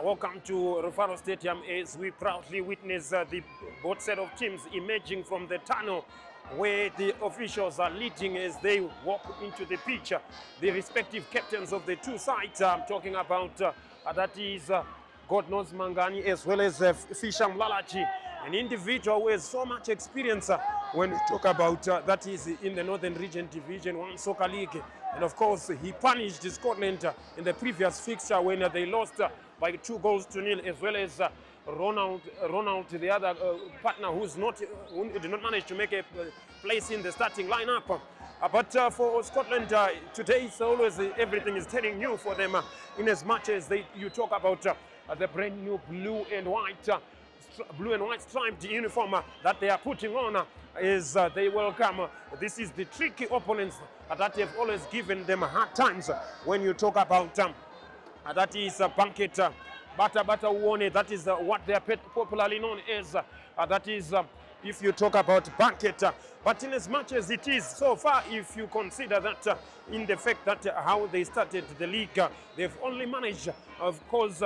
Welcome to Rufaro Stadium as we proudly witness the both set of teams emerging from the tunnel where the officials are leading as they walk into the pitch. The respective captains of the two sides, I'm talking about that is God knows Mangani as well as Fisham Lalachi, an individual who has so much experience when we talk about that is in the Northern Region Division 1 Soccer League. And of course, he punished Scotland in the previous fixture when they lost by 2-0, as well as Ronald, the other partner who did not manage to make a place in the starting lineup. But for Scotland, today is always everything is turning new for them in as much as you talk about the brand new blue and white striped uniform that they are putting on as they welcome. This is the tricky opponents that have always given them hard times when you talk about that is Banket Bata Uone. That is what they are popularly known as. That is if you talk about Banket. But in as much as it is so far, if you consider that in the fact that how they started the league, they've only managed, of course,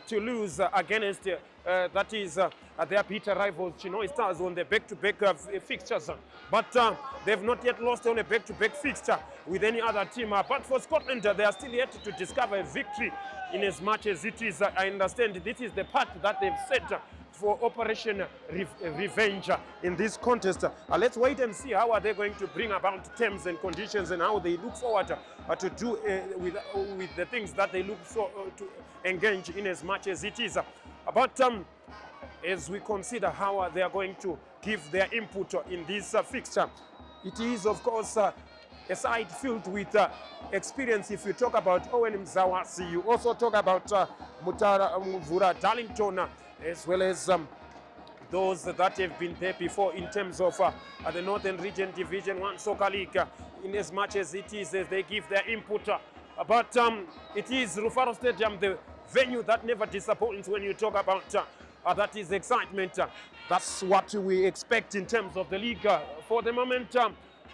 to lose against that is their bitter rivals, Chinoy Stars, on the back-to-back fixtures. But they've not yet lost on a back-to-back fixture with any other team. But for Scotland, they are still yet to discover a victory in as much as it is. I understand this is the path that they've set for Operation Revenge in this contest. Let's wait and see how are they going to bring about terms and conditions and how they look forward to do with the things that they look to engage in as much as it is. But as we consider how they are going to give their input in this fixture, it is of course a side filled with experience. If you talk about Owen Mzawasi, you also talk about Mutara Mvura Darlington, as well as those that have been there before in terms of the Northern Region Division 1 Soccer League, in as much as it is as they give their input. But it is Rufaro Stadium, the venue that never disappoints when you talk about that is excitement. That's what we expect in terms of the league. For the moment,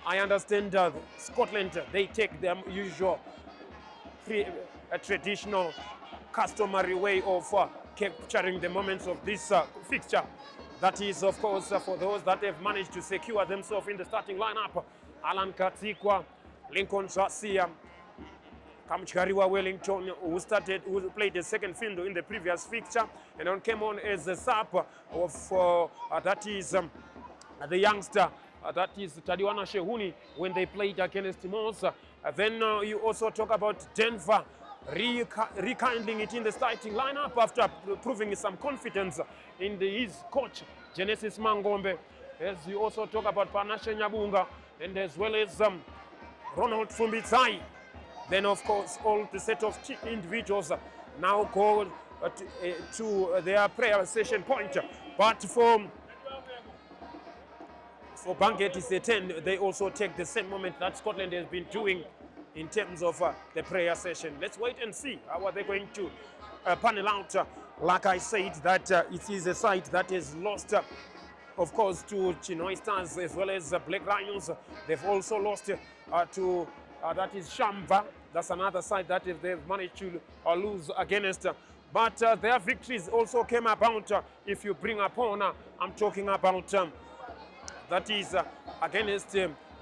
I understand Scotland, they take their usual traditional, customary way of capturing the moments of this fixture. That is, of course, for those that have managed to secure themselves in the starting lineup. Alan Katsikwa, Lincoln Swasia, Kamchariwa Wellington, who played the second fiddle in the previous fixture, and then came on as a sub of that is the youngster. That is Tadiwana Shehuni when they played against Moss. Then you also talk about Denver rekindling it in the starting lineup after proving some confidence in his coach Genesis Mangombe. As you also talk about Panashe Nyabunga and as well as Ronald Fumbitsai. Then of course all the set of individuals now go to their prayer session point. But for Banket is a 10, they also take the same moment that Scotland has been doing in terms of the prayer session. Let's wait and see how are they going to panel out. Like I said, that it is a side that has lost, of course, to Chinoy Stars as well as Black Lions. They've also lost to that is Shamba. That's another side that they've managed to lose against. But their victories also came about. If you bring upon, I'm talking about that is against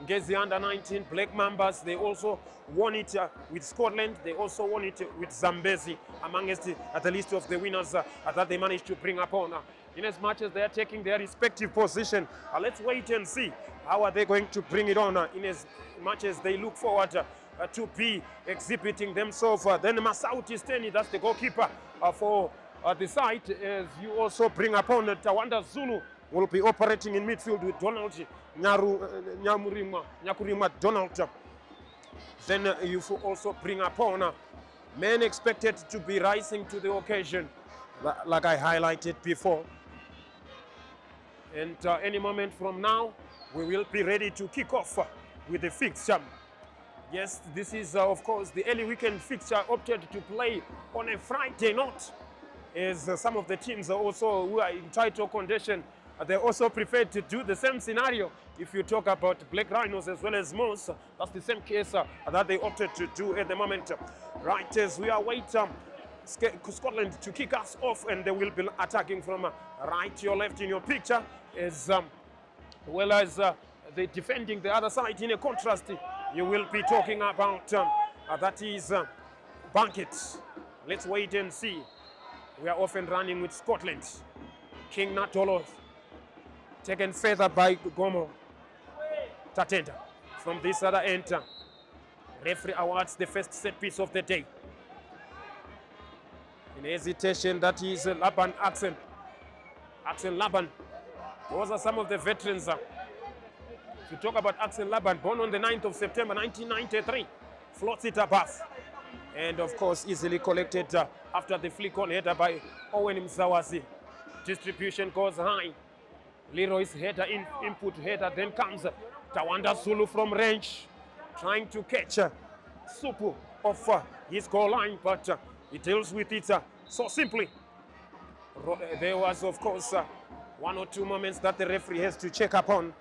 Ngezi under-19 Black Mambas. They also won it with Scotland. They also won it with Zambezi amongst the list of the winners that they managed to bring upon. In as much as they are taking their respective position, let's wait and see how are they going to bring it on in as much as they look forward to be exhibiting themselves. Then Masauti Steni, that's the goalkeeper for the side, as you also bring upon Tawanda Zulu, will be operating in midfield with Donald Nyakurima Donald. Then you also bring upon men expected to be rising to the occasion, like I highlighted before. And any moment from now, we will be ready to kick off with the fixture. Yes, this is, of course, the early weekend fixture opted to play on a Friday night, as some of the teams are also who are in title condition. They also preferred to do the same scenario. If you talk about Black Rhinos as well as Moss, that's the same case that they opted to do at the moment. Right, as we await Scotland to kick us off, and they will be attacking from right to your left in your picture, as well as the defending the other side. In a contrast, you will be talking about that is Banket. Let's wait and see. We are often running with Scotland. King Natolo taken further by Gomo Tatenda. From this other end, referee awards the first set piece of the day. In hesitation, that is Laban Axel. Axel Laban. Those are some of the veterans. If you talk about Axel Laban, born on the 9th of September 1993, floats it above. And of course, easily collected after the flick on header by Owen Mzawazi. Distribution goes high. Leroy's header, input header, then comes Tawanda Zulu from range, trying to catch Supu of his goal line, but he deals with it so simply. There was, of course, one or two moments that the referee has to check upon.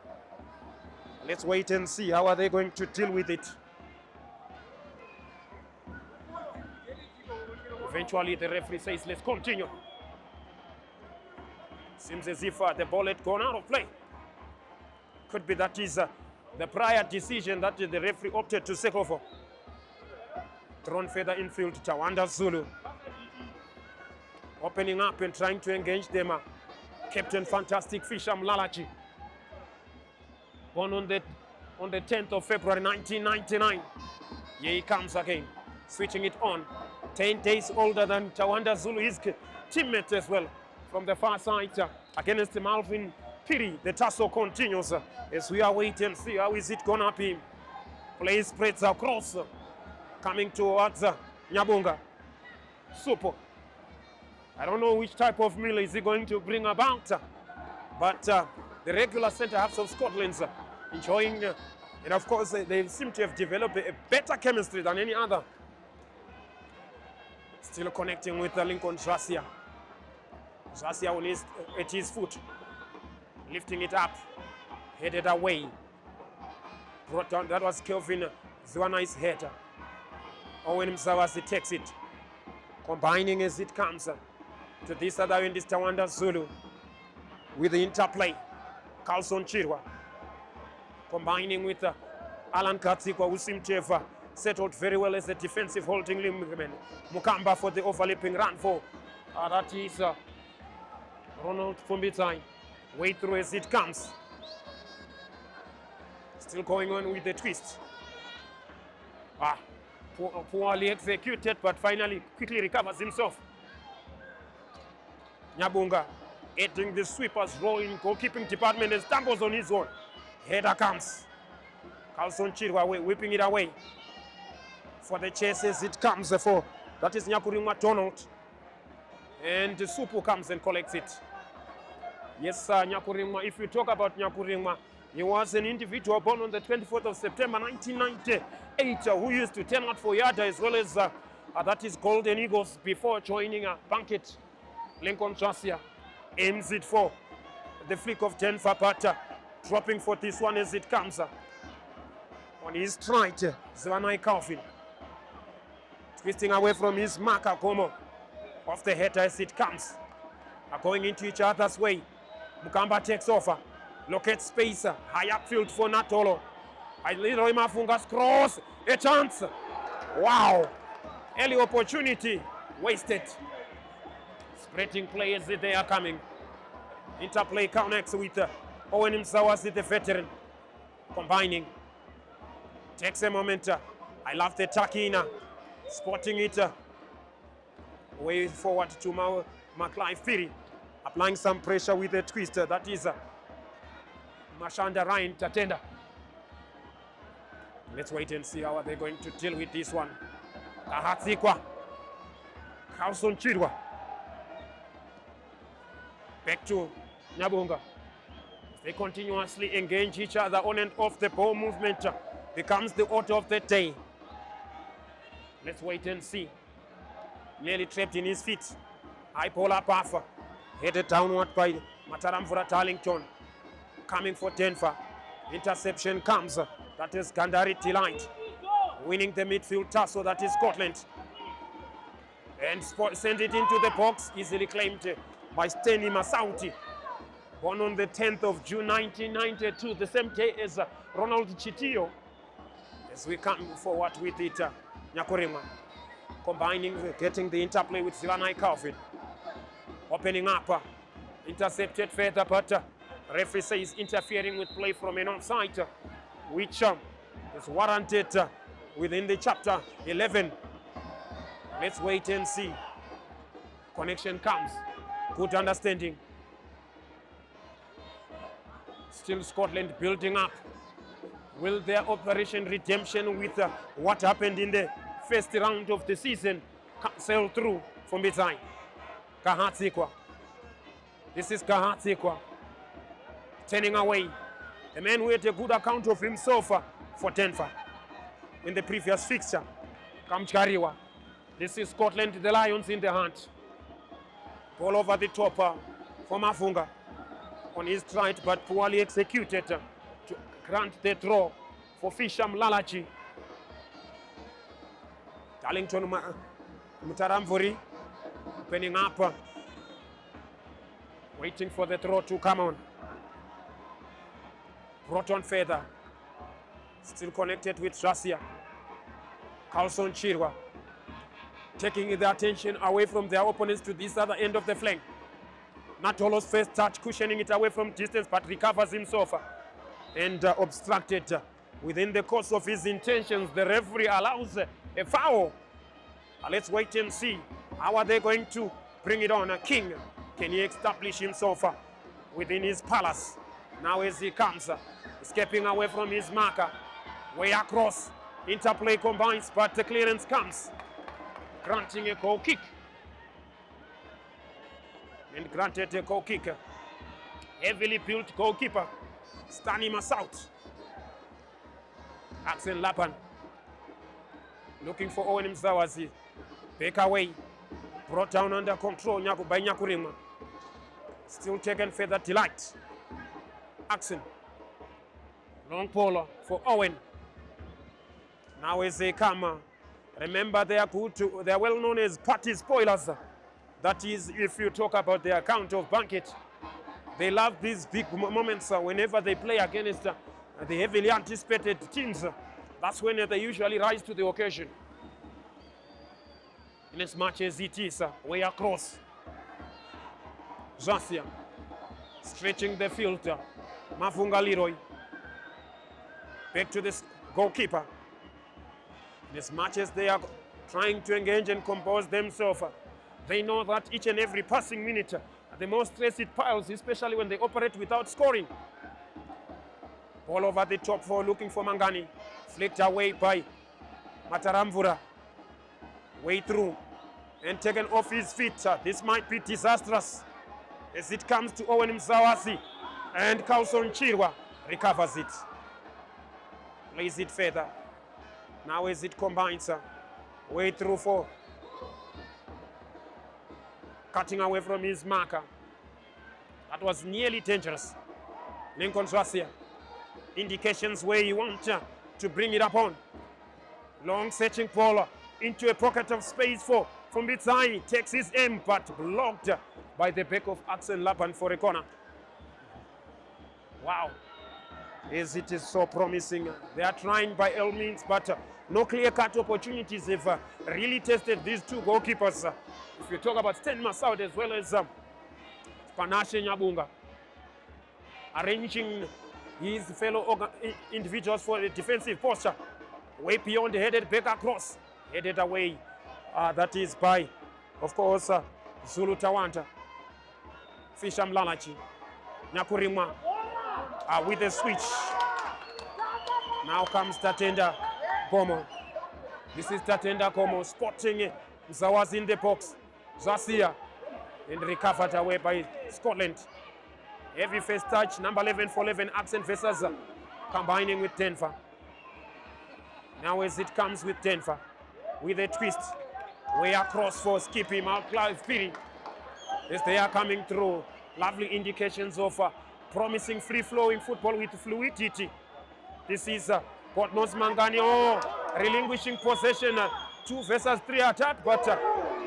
Let's wait and see how are they going to deal with it. Eventually, the referee says, let's continue. Seems as if the ball had gone out of play. Could be that is the prior decision that the referee opted to settle for. Thrown further infield, Tawanda Zulu. Opening up and trying to engage them. Captain Fantastic Fisher Mlalachi. Born on the 10th of February 1999. Here he comes again, switching it on. 10 days older than Tawanda Zulu, his teammate as well. From the far side against Malvin Piri, the tussle continues as we are waiting and see how is it gonna be. Play spreads across, coming towards Nyabunga. Super. I don't know which type of meal is he going to bring about, but the regular centre halves of Scotland enjoying, and of course they seem to have developed a better chemistry than any other. Still connecting with Lincoln Tracia. Tracia will at his foot, lifting it up, headed away. Brought down, that was Kelvin Zwanai's header. Owen Msawasi takes it, combining as it comes to this other end is Tawanda Zulu with the interplay. Carlson Chirwa combining with Alan Katsikwa, who seemed to have settled very well as a defensive holding ligament. Mukamba for the overlapping run for that is Ronald Fumbitai. Way through as it comes. Still going on with the twist. Poorly executed, but finally quickly recovers himself. Nyabunga aiding the sweeper's role in goalkeeping department and stumbles on his own. Header comes. Carlson Chirwa whipping it away. For the chase as it comes for, that is Nyakurimwa Donald. And the Supu comes and collects it. Yes, Nyakurimwa, if you talk about Nyakurimwa, he was an individual born on the 24th of September 1998 who used to turn out for Yada as well as that is Golden Eagles before joining Banket. Lincoln Tracia aims it for the flick of Denver, but dropping for this one as it comes. On his stride, Zwanai Calvin. Twisting away from his marker, Como. Off the header as it comes. Going into each other's way. Mukamba takes over. Locates space. High upfield for Natolo. Leroy Mafunga's cross. A chance. Wow. Early opportunity. Wasted. Spreading players, they are coming. Interplay connects with Owen Msawasi, the veteran. Combining. Takes a moment. I love the Takina. Spotting it. Way forward to McLeod Phiri. Applying some pressure with a twist. That is Mashanda Ryan Tatenda. Let's wait and see how they're going to deal with this one. Kahatsikwa. Carlson Chirwa. Back to Nyabunga. They continuously engage each other on and off. The ball movement becomes the order of the day. Let's wait and see. Nearly trapped in his feet. High ball up half. Headed downward by Mataramvura Tarlington. Coming for Denver. Interception comes. That is Gandari Delight. Winning the midfield tussle. That is Scotland. and send it into the box, easily claimed by Steny Masauti. Born on the 10th of June 1992, the same day as Ronald Chitio. As we come forward with it, Nyakurima combining, getting the interplay with Zilanai Calvin. Opening up, intercepted further, but referee says interfering with play from an onside, which is warranted within the chapter 11. Let's wait and see. Connection comes. Good understanding. Still Scotland building up. Will their Operation Redemption with what happened in the first round of the season sail through from behind? Kahatsikwa. This is Kahatsikwa. Turning away. The man who had a good account of himself for Denver in the previous fixture. Kamchariwa. This is Scotland, the Lions in the hunt. Ball over the top for Mafunga. On his stride, but poorly executed to grant the throw for Fisham Lalachi. Darlington Mutaramvuri opening up, waiting for the throw to come on. Brought on further. Still connected with Shasia. Carlson Chirwa taking the attention away from their opponents to this other end of the flank. Natolo's first touch, cushioning it away from distance, but recovers himself and obstructed within the course of his intentions. The referee allows a foul. Let's wait and see. How are they going to bring it on? King, can he establish himself within his palace? Now as he comes, escaping away from his marker, way across, interplay combines, but the clearance comes, granting a goal kick. And granted a goal kick. Heavily built goalkeeper, Steny Masauti. Axel Lapan looking for Owen Mzawazi. Back away, brought down under control by Nyakurima. Still taken further delight. Axel. Long ball for Owen. Now as they come, remember they are good to, they are well known as party spoilers. That is, if you talk about the account of Banket, they love these big moments whenever they play against the heavily anticipated teams. That's when they usually rise to the occasion. In as much as it is way across. Zasia stretching the field. Mafunga Leroy. Back to this goalkeeper. In as much as they are trying to engage and compose themselves, they know that each and every passing minute, the more stress it piles, especially when they operate without scoring. Ball over the top for looking for Mangani. Flicked away by Mataramvura. Way through and taken off his feet. This might be disastrous as it comes to Owen Mzawazi, and Carlson Chirwa recovers it. Plays it further. Now as it combines, way through for cutting away from his marker. That was nearly dangerous. Lincoln Swasia. Indications where you want to bring it up on. Long searching ball into a pocket of space for Fumbitsai. Takes his aim, but blocked by the back of Axel Lapan for a corner. Wow. As it is so promising. They are trying by all means, but no clear-cut opportunities have really tested these two goalkeepers. If you talk about Steny Masauti as well as Panashe Nyabunga, arranging his fellow individuals for a defensive posture, way beyond, headed back across, headed away. That is by, of course, Zulu Tawanta. Fisham Lalachi. Nyakurima with a switch. Now comes Tatenda Komo. This is Tatenda Komo spotting Mzawazi in the box. Zasia and recovered away by Scotland. Heavy first touch, number 11 for 11, Accent versus combining with Denver. Now as it comes with Denver, with a twist, way across for Skippy, Malclive Piri. As they are coming through, lovely indications of promising free-flowing football with fluidity. This is Portnos Mangani, relinquishing possession, 2 versus 3 attack, but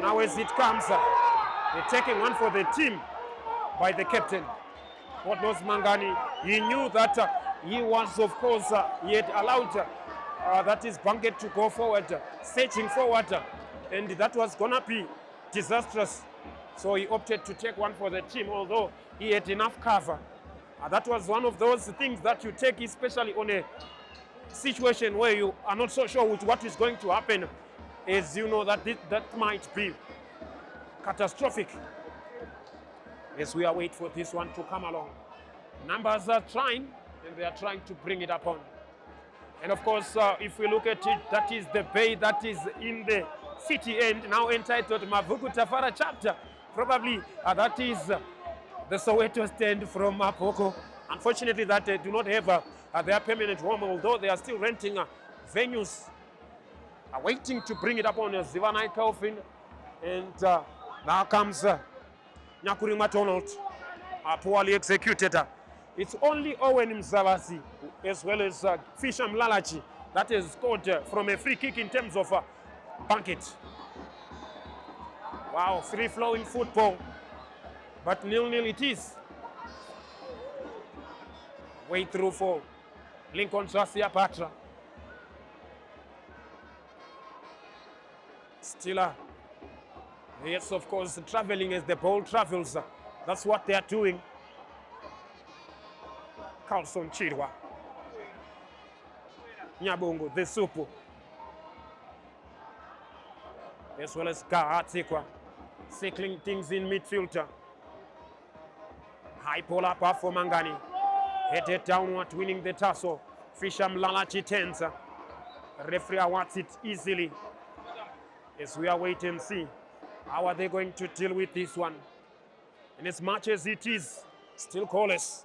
Now as it comes, they're taking one for the team by the captain. God knows Mangani, he knew that he was, of course, he had allowed that is Banket to go forward, searching forward, and that was going to be disastrous. So he opted to take one for the team, although he had enough cover. That was one of those things that you take, especially on a situation where you are not so sure with what is going to happen, as you know that that might be catastrophic. As we are waiting for this one to come along. Numbers are trying, and they are trying to bring it upon. And of course, if we look at it, that is the bay that is in the city end, now entitled Mavuku Tafara chapter. Probably that is the Soweto stand from Mapoko. Unfortunately, that they do not have their permanent home, although they are still renting venues, waiting to bring it upon Zivanai Kaufin. And now comes Nyakurima Donald, poorly executed. It's only Owen Mzavasi, as well as Fisher Mlalachi, that has scored from a free kick in terms of Banket. Wow, free-flowing football, but 0-0 it is. Way through for Lincoln Tracia Patra. Still, yes, of course, traveling as the ball travels. That's what they are doing. Carlson Chirwa. Nyabongo, the Supu. As well as Kahatikwa. Circling things in midfielder. High pull up for Mangani. Headed downward, winning the tussle. Fisher Mlalachi tensa. Referee wants it easily. As we are waiting and see. How are they going to deal with this one? And as much as it is, still goalless.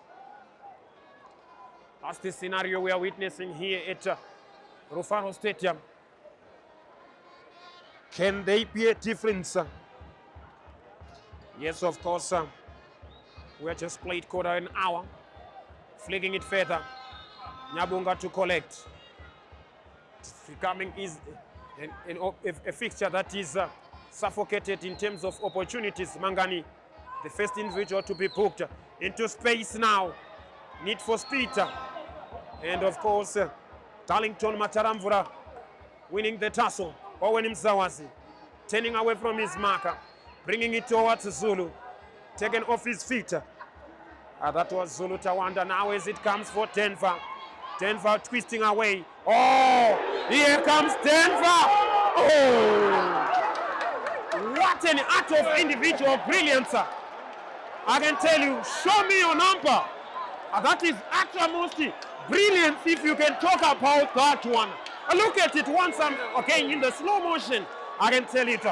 That's the scenario we are witnessing here at Rufaro Stadium. Can they be a difference? Yes, of course. We have just played quarter an hour. Flicking it further. Nyabunga to collect. It's becoming a fixture that is suffocated in terms of opportunities. Mangani, the first individual to be booked into space now. Need for speed. And of course, Darlington Mataramvura winning the tussle. Owen Mzawazi turning away from his marker, bringing it towards Zulu, taken off his feet. That was Zulu Tawanda. Now as it comes for Denver. Denver twisting away. Oh, here comes Denver. Oh, what an act of individual brilliance. I can tell you, show me your number. That is uttermost brilliance if you can talk about that one. Look at it once again in the slow motion. I can tell it.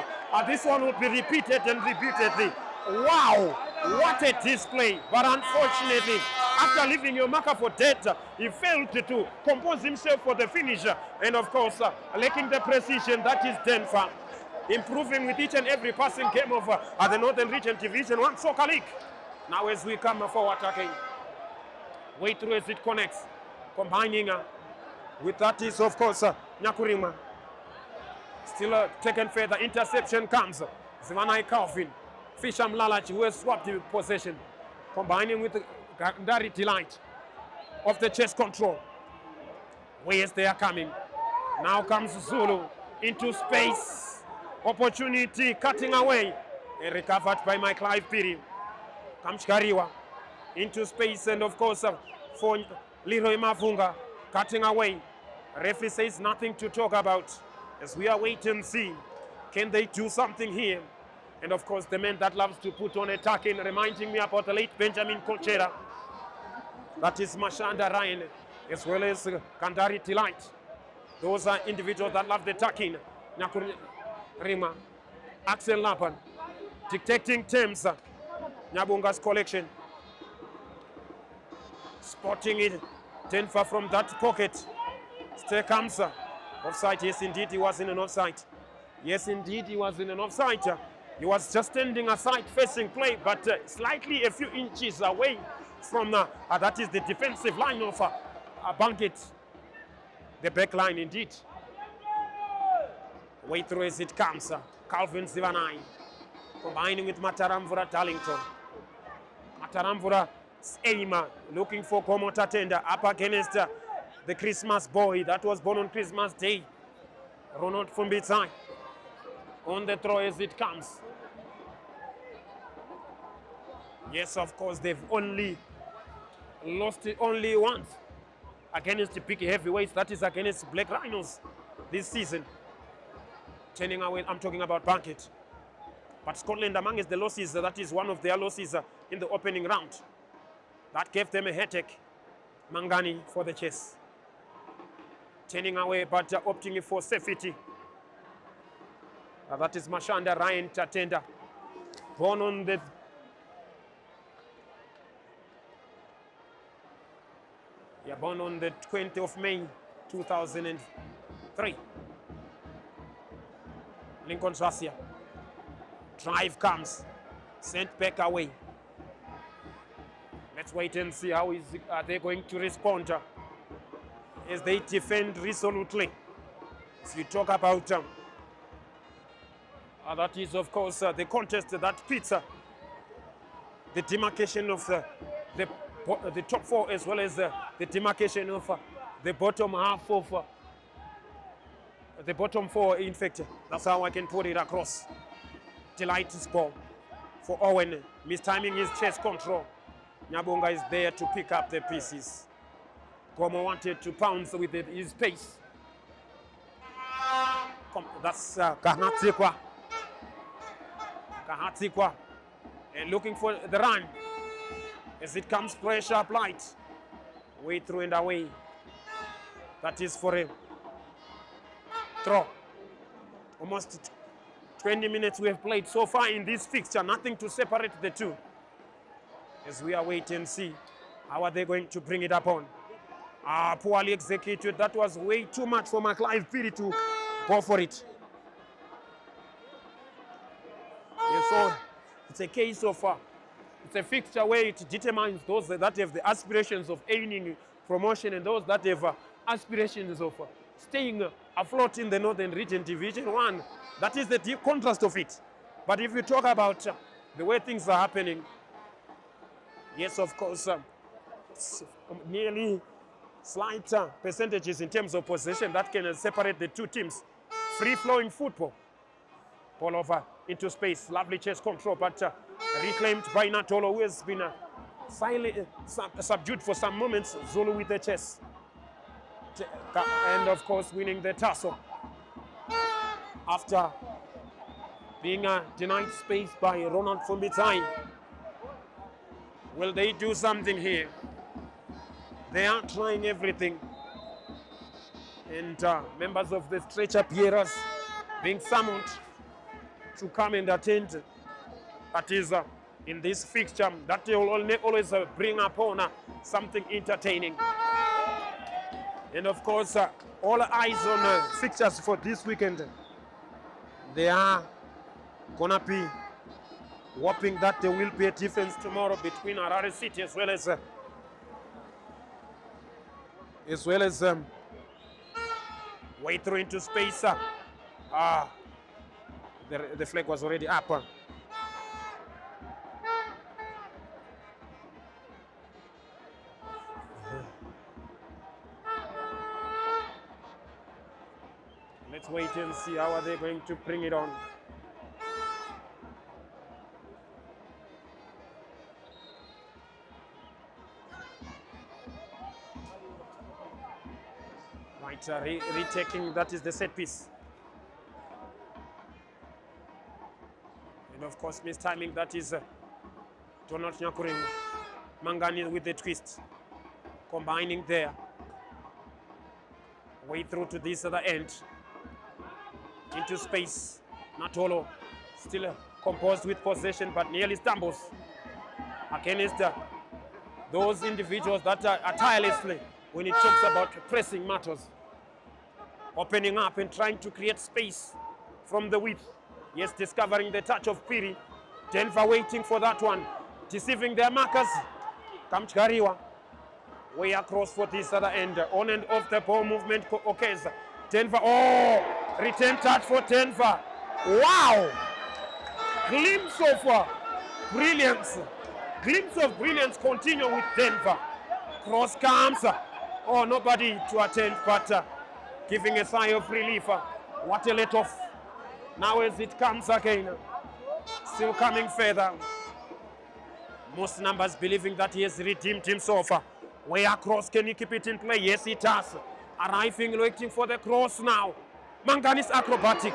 This one will be repeated and repeatedly. Wow, what a display. But unfortunately, after leaving your marker for dead, he failed to compose himself for the finish. And of course, lacking the precision, that is Denver. Improving with each and every passing game of the Northern Region Division 1 Soccer League. Now as we come forward again, way through as it connects, combining with that is of course Nyakurima. Still taken further, interception comes. Zivanai Calvin, Fisher Mlalachi, who has swapped the possession, combining with Gandari Delight of the chest control. Where's they are coming? Now comes Zulu into space. Opportunity cutting away. And recovered by my Clive Piri. Kamchkariwa into space, and of course for Leroy Mavunga cutting away. Referee says nothing to talk about as we are waiting and see. Can they do something here? And of course the man that loves to put on attacking, reminding me about the late Benjamin Kochera. That is Mashanda Ryan, as well as Kandari Delight. Those are individuals that love the attacking. Rima, Axel Lapan, dictating terms. Nyabunga's collection. Spotting it, Denver from that pocket. Still comes. Offside, yes indeed he was in an offside. Yes indeed he was in an offside. He was just standing aside facing play, but slightly a few inches away from that is the defensive line of Banket. The back line indeed. Way through as it comes. Calvin Zivanai combining with Mataramvura Darlington. Mataramvura's aim looking for Komo Tatenda up against the Christmas boy that was born on Christmas Day. Ronald Fumbitsai on the throw as it comes. Yes, of course, they've only lost it only once against the big heavyweights, that is against Black Rhinos this season. Turning away, I'm talking about Banket. But Scotland, amongst the losses, that is one of their losses in the opening round. That gave them a headache. Mangani for the chase. Turning away, but opting for safety. That is Mashanda Ryan Tatenda. Born on the born on the 20th of May, 2003. Lincoln Swasia. Drive comes. Sent back away. Let's wait and see how are they going to respond as they defend resolutely. If you talk about that is, of course, the contest that pits the demarcation of the top four as well as the demarcation of the bottom half of the bottom four. In fact, that's how I can put it across. Delighted ball for Owen. Mistiming his chest control. Nyabonga is there to pick up the pieces. Gomo wanted to pounce with his pace. That's Kahatsikwa. Kahatsikwa. And looking for the run. As it comes, pressure applied. Way through and away. That is for a throw. Almost 20 minutes we have played so far in this fixture. Nothing to separate the two. As we are waiting and see how are they going to bring it up on. Poorly executed. That was way too much for McLeod Piri to go for it. Yeah, so it's a case of it's a fixture where it determines those that have the aspirations of aiming promotion and those that have aspirations of staying afloat in the Northern Region Division 1. That is the deep contrast of it. But if you talk about the way things are happening, yes, of course, nearly slight percentages in terms of possession that can separate the two teams. Free-flowing football. Ball over into space. Lovely chest control, but reclaimed by Natolo, who has been subdued for some moments. Zulu with the chest. And, of course, winning the tussle. After being denied space by Ronald Fumbitsai. Will they do something here? They are trying everything. And members of the stretcher bearers being summoned to come and attend. That is in this fixture. That will always bring upon something entertaining. And of course, all eyes on fixtures for this weekend. They are gonna be hoping that there will be a difference tomorrow between Harare City as well as way through into space. The flag was already up. Let's wait and see how are they going to bring it on. Right, retaking, that is the set piece. And of course, mistiming, that is Donald Nyakuring. Mangani with the twist. Combining there. Way through to this other end. Into space. Natolo still composed with possession, but nearly stumbles against those individuals that are tirelessly when it talks about pressing matters. Opening up and trying to create space from the width. Yes, discovering the touch of Piri. Denver waiting for that one. Deceiving their markers. Kamchkariwa. Way across for this other end. On and off the ball movement occurs. Denver, return touch for Denver. Wow! Glimpse of brilliance. Glimpse of brilliance continue with Denver. Cross comes. Oh, nobody to attend, but giving a sigh of relief. What a let off. Now as it comes again. Still coming further. Most numbers believing that he has redeemed himself. Way across, can he keep it in play? Yes, it has. Arriving, waiting for the cross now. Mangani's acrobatic.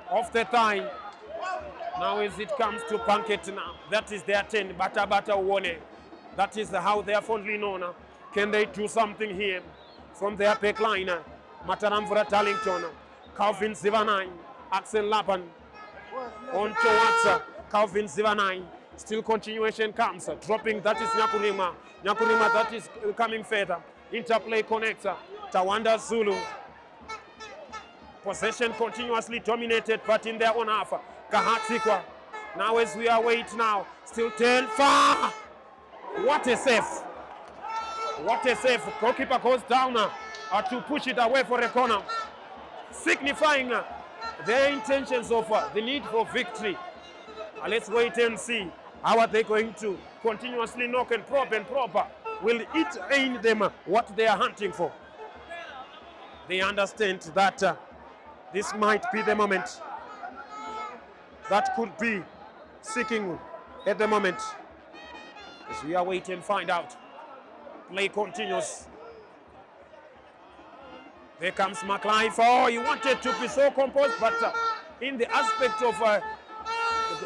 Off the thigh. Now as it comes to Banket now. That is their 10. Bata Wone. That is how they are fondly known. Can they do something here? From their back line. Mataramvura Darlington. Calvin Zivanai. Axel Laban. On towards Calvin Zivanai. Still continuation comes. Dropping, that is Nyakurima. Nyakurima, that is coming further. Interplay connector. Tawanda Zulu. Possession continuously dominated, but in their own half. Kahatsikwa. Now as we are waiting now. Still 10 far. What a save. What a save. Goalkeeper goes down to push it away for a corner. Signifying their intentions of the need for victory. Let's wait and see. How are they going to continuously knock and probe? Will it aid them what they are hunting for? They understand that this might be the moment. That could be seeking at the moment. As we are waiting and find out. Play continues. There comes McLean. Oh, he wanted to be so composed, but in the aspect of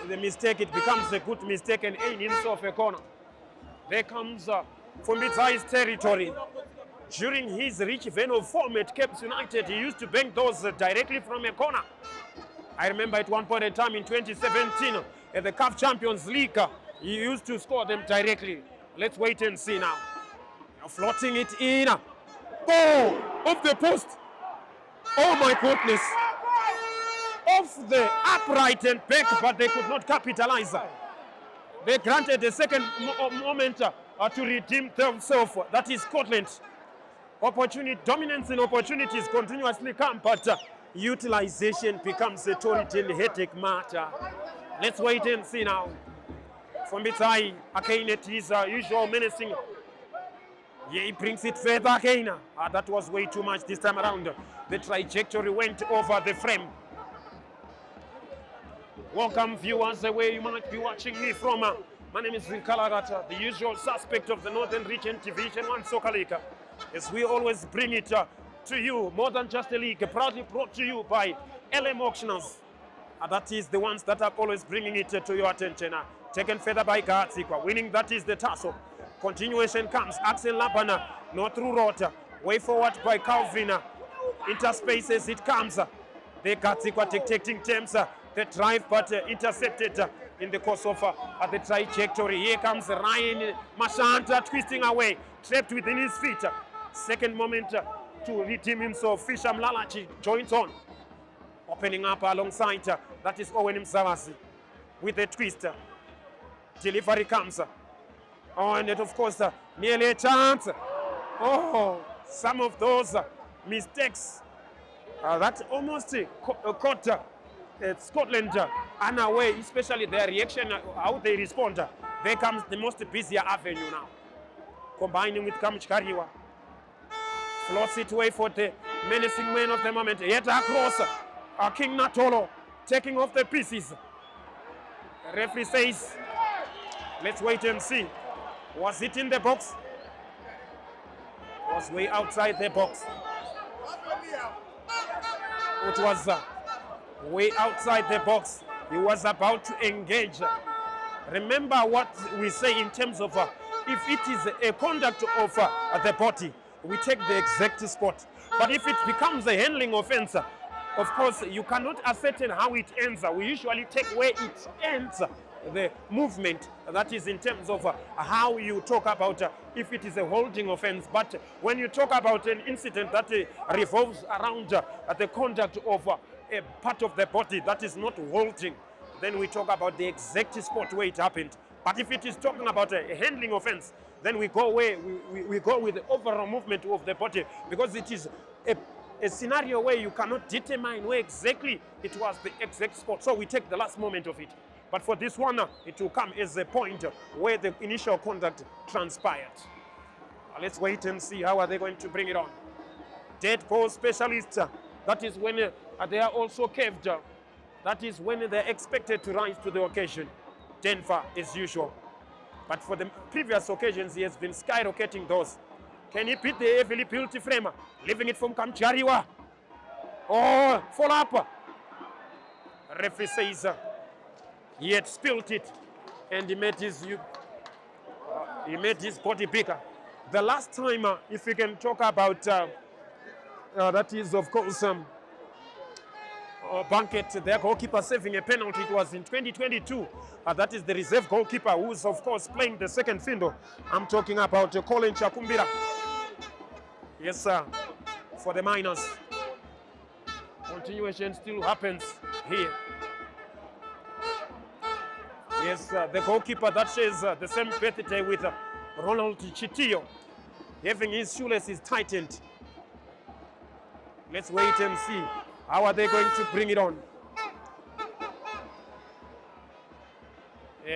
the mistake, it becomes a good mistake and aids himself a corner. There comes from Bitzai's territory. During his rich vein of form at Cape United, he used to bank those directly from a corner. I remember at one point in time in 2017 at the CAF Champions League, he used to score them directly. Let's wait and see now. Floating it in. Oh, off the post. Oh my goodness. Off the upright and back, but they could not capitalize. They granted a second moment to redeem themselves. That is Scotland. Opportunity, dominance in opportunities continuously come, but utilization becomes a torrid headache matter. Let's wait and see now. From Bitzai, again it is usual menacing. Yeah, he brings it further again. That was way too much this time around. The trajectory went over the frame. Welcome viewers, the way you might be watching me from. My name is Zinkalarata, the usual suspect of the Northern Region Division 1 Soccer League. As we always bring it to you, more than just a league, proudly brought to you by LM Auctioners. That is the ones that are always bringing it to your attention. Taken further by Gahatsikwa, winning, that is the tussle. Continuation comes, Axel Labana, not through Rota, way forward by Calvin, interspaces it comes. The Gahatsikwa dictating terms, the drive but intercepted in the course of the trajectory. Here comes Ryan Mashanta twisting away, trapped within his feet. Second moment to redeem himself. Fisher Mlalachi joins on, opening up alongside, that is Owen Mzawasi with a twist. Delivery comes. Oh, and it, of course, nearly a chance. Oh, some of those mistakes that almost caught Scotland unaware, especially their reaction, how they respond. There comes the most busier avenue now. Combining with Kamchkariwa. Floats it away for the menacing man of the moment. Yet across, King Natolo taking off the pieces. The referee says, let's wait and see. Was it in the box? It was way outside the box. It was way outside the box. He was about to engage. Remember what we say in terms of if it is a conduct of the body, we take the exact spot. But if it becomes a handling offense, of course, you cannot ascertain how it ends. We usually take where it ends, the movement. That is in terms of how you talk about if it is a holding offense. But when you talk about an incident that revolves around the conduct of a part of the body that is not holding, then we talk about the exact spot where it happened. But if it is talking about a handling offense, then we go where we go with the overall movement of the body, because it is a a scenario where you cannot determine where exactly it was the exact spot. So we take the last moment of it. But for this one, it will come as a point where the initial contact transpired. Let's wait and see how are they going to bring it on. Dead ball specialists, that is when they are also caved. That is when they're expected to rise to the occasion. Denver as usual. But for the previous occasions, he has been skyrocketing those. Can he beat the heavily built framer? Leaving it from Kamchariwa. Oh, follow up. Referee says he had spilled it and he made his body bigger. The last time, if we can talk about, that is of course Banket, their goalkeeper saving a penalty. It was in 2022. That is the reserve goalkeeper who is of course playing the second fiddle. I'm talking about Colin Chakumbira. Yes, sir. For the Miners. Continuation still happens here. Yes, the goalkeeper that shares the same birthday with Ronald Chitio, having his shoelaces tightened. Let's wait and see how are they going to bring it on.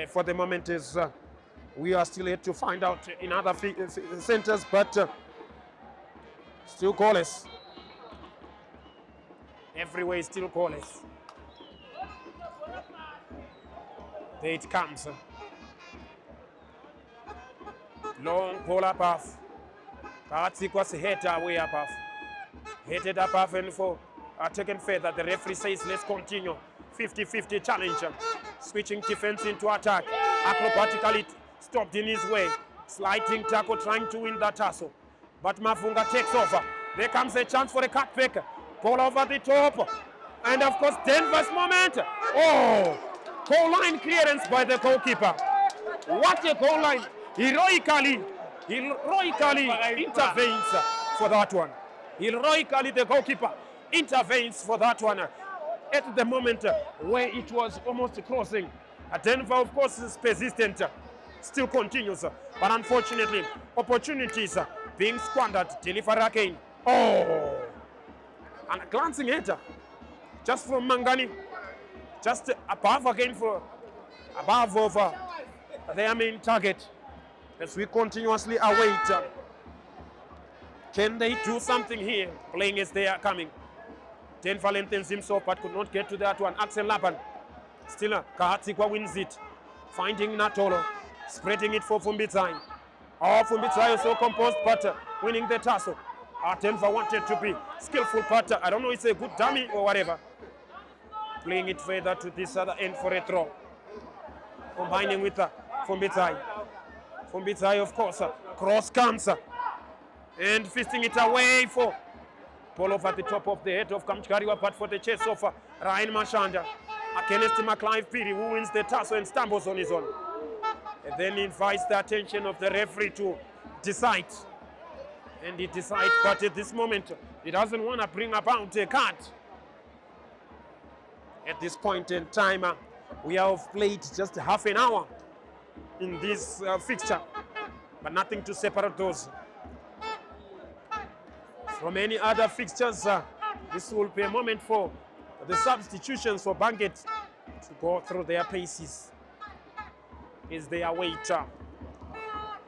For the moment, is we are still yet to find out in other centers, but still goalless. Everywhere is still goalless. There it comes. Long ball above. Kahatsi was headed way above. Headed above and for taken further. The referee says let's continue. 50-50 challenge. Switching defense into attack. Acrobatically stopped in his way. Sliding tackle trying to win that tussle. But Mafunga takes over. There comes a chance for a cutback. Ball over the top. And of course Denver's moment. Oh! Goal line clearance by the goalkeeper. What a goal line. Heroically intervenes for that one. Heroically the goalkeeper intervenes for that one. At the moment where it was almost crossing. Denver of course is persistent. Still continues. But unfortunately opportunities being squandered. Delivery again. Oh! And a glancing header. Just from Mangani. Just above again for above over their main target as we continuously await. Can they do something here? Playing as they are coming. Denver lengthens himself but could not get to that one. Axel Laban. Still Kahatsikwa wins it. Finding Natolo. Spreading it for Fumbitsai. Oh, Fumbitsai is so composed but winning the tussle. Denver wanted to be skillful but I don't know, it's a good dummy or whatever. Playing it further to this other end for a throw. Combining with Fumbitsai. Fumbitsai, of course, cross comes. And fisting it away for ball over the top of the head of Kamchariwa, but for the chase of Ryan Mashanda. Against McClive Piri, who wins the tussle and stumbles on his own. And then invites the attention of the referee to decide. And he decides, but at this moment, he doesn't want to bring about a card. At this point in time, we have played just half an hour in this fixture, but nothing to separate those from any other fixtures. This will be a moment for the substitutions for Banket to go through their paces as they await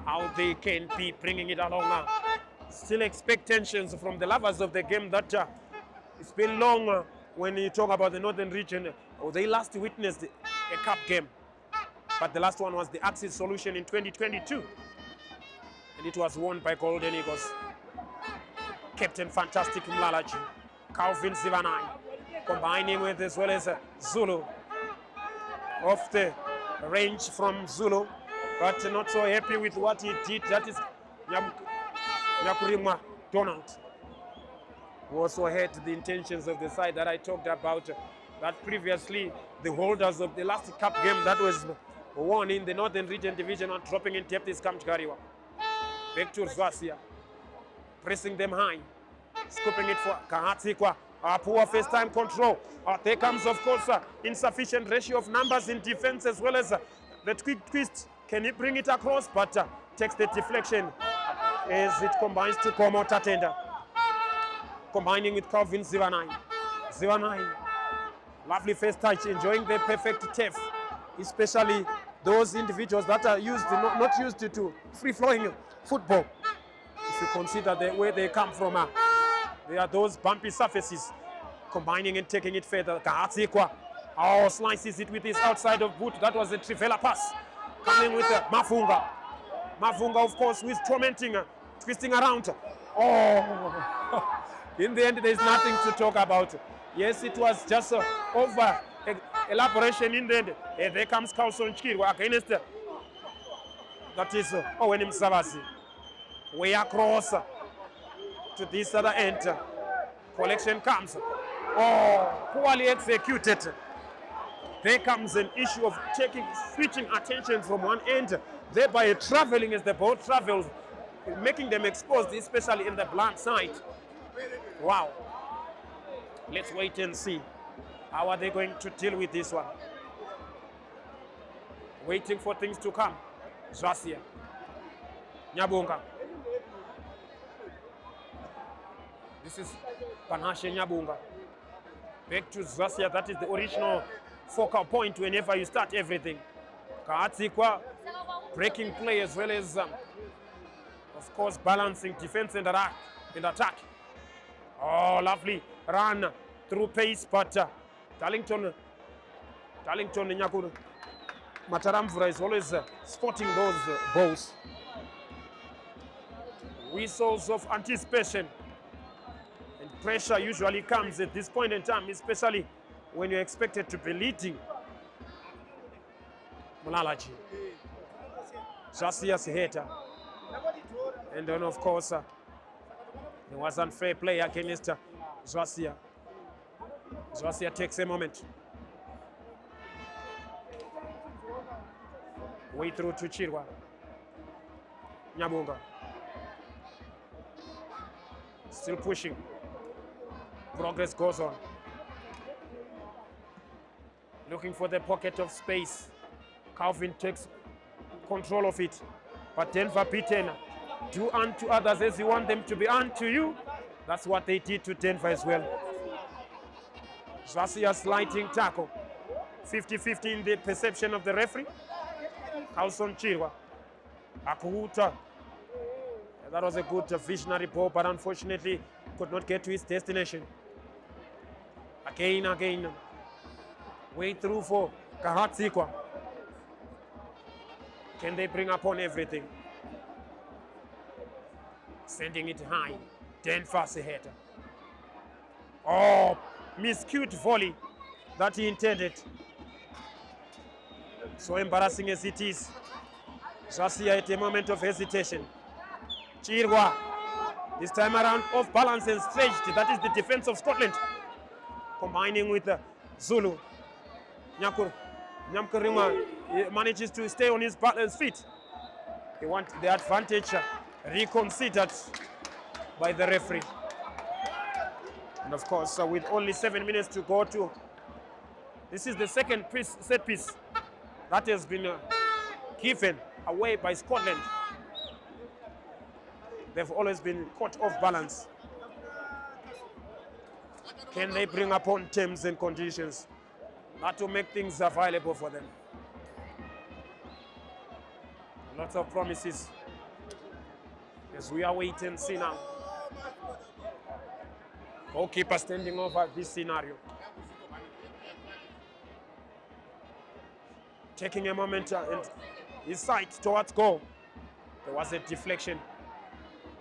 how they can be bringing it along. Still expectations from the lovers of the game that it's been long. When you talk about the Northern region, they last witnessed a cup game. But the last one was the Axis Solution in 2022. And it was won by Golden Eagles. Captain Fantastic Mlalaji, Calvin Zivanai, combining with as well as Zulu. Off the range from Zulu, but not so happy with what he did. That is Nyakurima Donald. We also had the intentions of the side that I talked about, that previously the holders of the last cup game that was won in the Northern Region Division are dropping in depth is Kamchariwa. Back to Swasia, pressing them high, scooping it for Kahatsikwa. Poor first time control. There comes of course insufficient ratio of numbers in defense as well as the quick twist. Can he bring it across? But takes the deflection as it combines to Komo Tatenda. combining with Calvin 09. 09. Lovely first touch, enjoying the perfect turf, especially those individuals that are not used to free-flowing football. If you consider where they come from, they are those bumpy surfaces. Combining and taking it further. Kahatsikwa. Oh, slices it with his outside of boot. That was a Trivela pass. Coming with Mafunga. Mafunga, of course, who is tormenting, twisting around. Oh, in the end, there's nothing to talk about. Yes, it was just over elaboration in the end. There comes Carlson Chirwa against that is Owen Msavasi. Way across to this other end. Collection comes. Oh, poorly executed. There comes an issue of switching attention from one end, thereby traveling as the ball travels, making them exposed, especially in the blunt side. Wow. Let's wait and see. How are they going to deal with this one? Waiting for things to come. Zwasia. Nyabunga. This is Panashe Nyabunga. Back to Zwasia. That is the original focal point whenever you start everything. Kahatsikwa breaking play as well as, of course, balancing defense and attack. Oh, lovely run through pace, but Darlington Nyakuru Mataramvura is always spotting those balls. Whistles of anticipation and pressure usually comes at this point in time, especially when you're expected to be leading. Mulalaji. Jasia's hater. And then, of course, there was unfair play against Jasia. Jasia takes a moment. Way through to Chirwa. Nyabunga. Still pushing. Progress goes on. Looking for the pocket of space. Calvin takes control of it. But Denver beaten. Do unto others as you want them to be unto you. That's what they did to Denver as well. Jasia sliding tackle. 50-50 in the perception of the referee. Carlson Chirwa. Akuhuta. That was a good visionary ball, but unfortunately could not get to his destination. Again. Way through for Kahatsikwa. Can they bring upon everything? Sending it high. Denver header. Oh, miscued volley that he intended. So embarrassing as it is. Jasia at a moment of hesitation. Chirwa, this time around off balance and stretched. That is the defense of Scotland. Combining with Zulu. Nyamkurima manages to stay on his feet. They want the advantage reconsidered by the referee. And of course, with only 7 minutes to go to, this is the second set piece that has been given away by Scotland. They've always been caught off balance. Can they bring upon terms and conditions that will make things available for them? Lots of promises as we are waiting and see now. Goalkeeper standing over this scenario. Taking a moment and his sight towards goal. There was a deflection.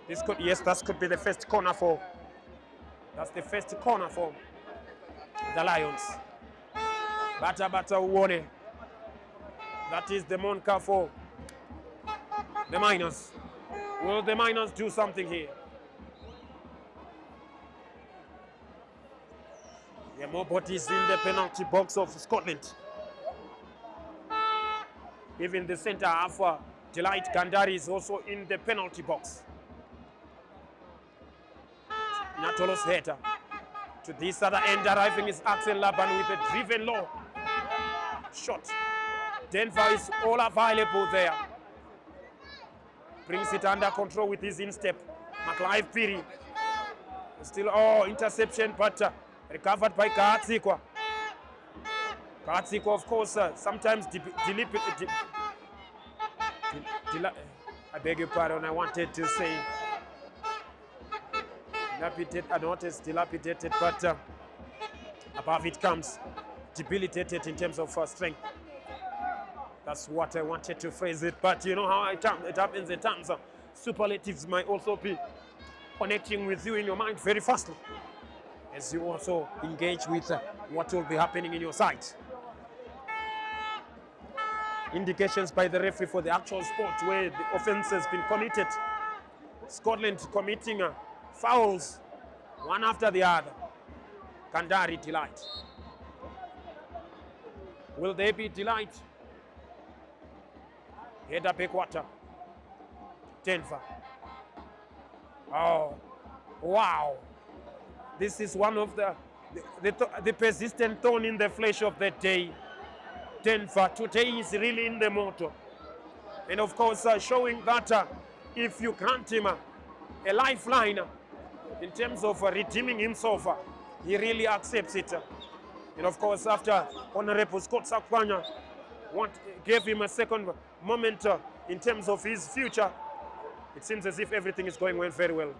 That could be the first corner for. That's the first corner for the Lions. Bata Uwone. That is the Monka for the Miners. Will the Miners do something here? There are more bodies in the penalty box of Scotland. Even the centre half, Delight Gandari is also in the penalty box. Natolos header. To this other end, arriving is Axel Laban with a driven low shot. Denver is all available there. Brings it under control with his instep. McLive Piri Still, interception, but recovered by Kahatsikwa. Kahatsikwa, of course, sometimes I beg your pardon, I wanted to say dilapidated, I noticed dilapidated, but above it comes debilitated in terms of strength. That's what I wanted to phrase it, but you know how it happens at times. Superlatives might also be connecting with you in your mind very fastly as you also engage with what will be happening in your side. Indications by the referee for the actual sport where the offense has been committed. Scotland committing fouls one after the other. Kandari Delight. Will there be Delight? Header backwater. Denver. Oh, wow. This is one of the persistent thorn in the flesh of the day. Denver today is really in the motto. And of course, showing that if you grant him a lifeline in terms of redeeming himself, he really accepts it. And of course, after Honorable Scott Sakwanya gave him a second moment in terms of his future, it seems as if everything is going very well.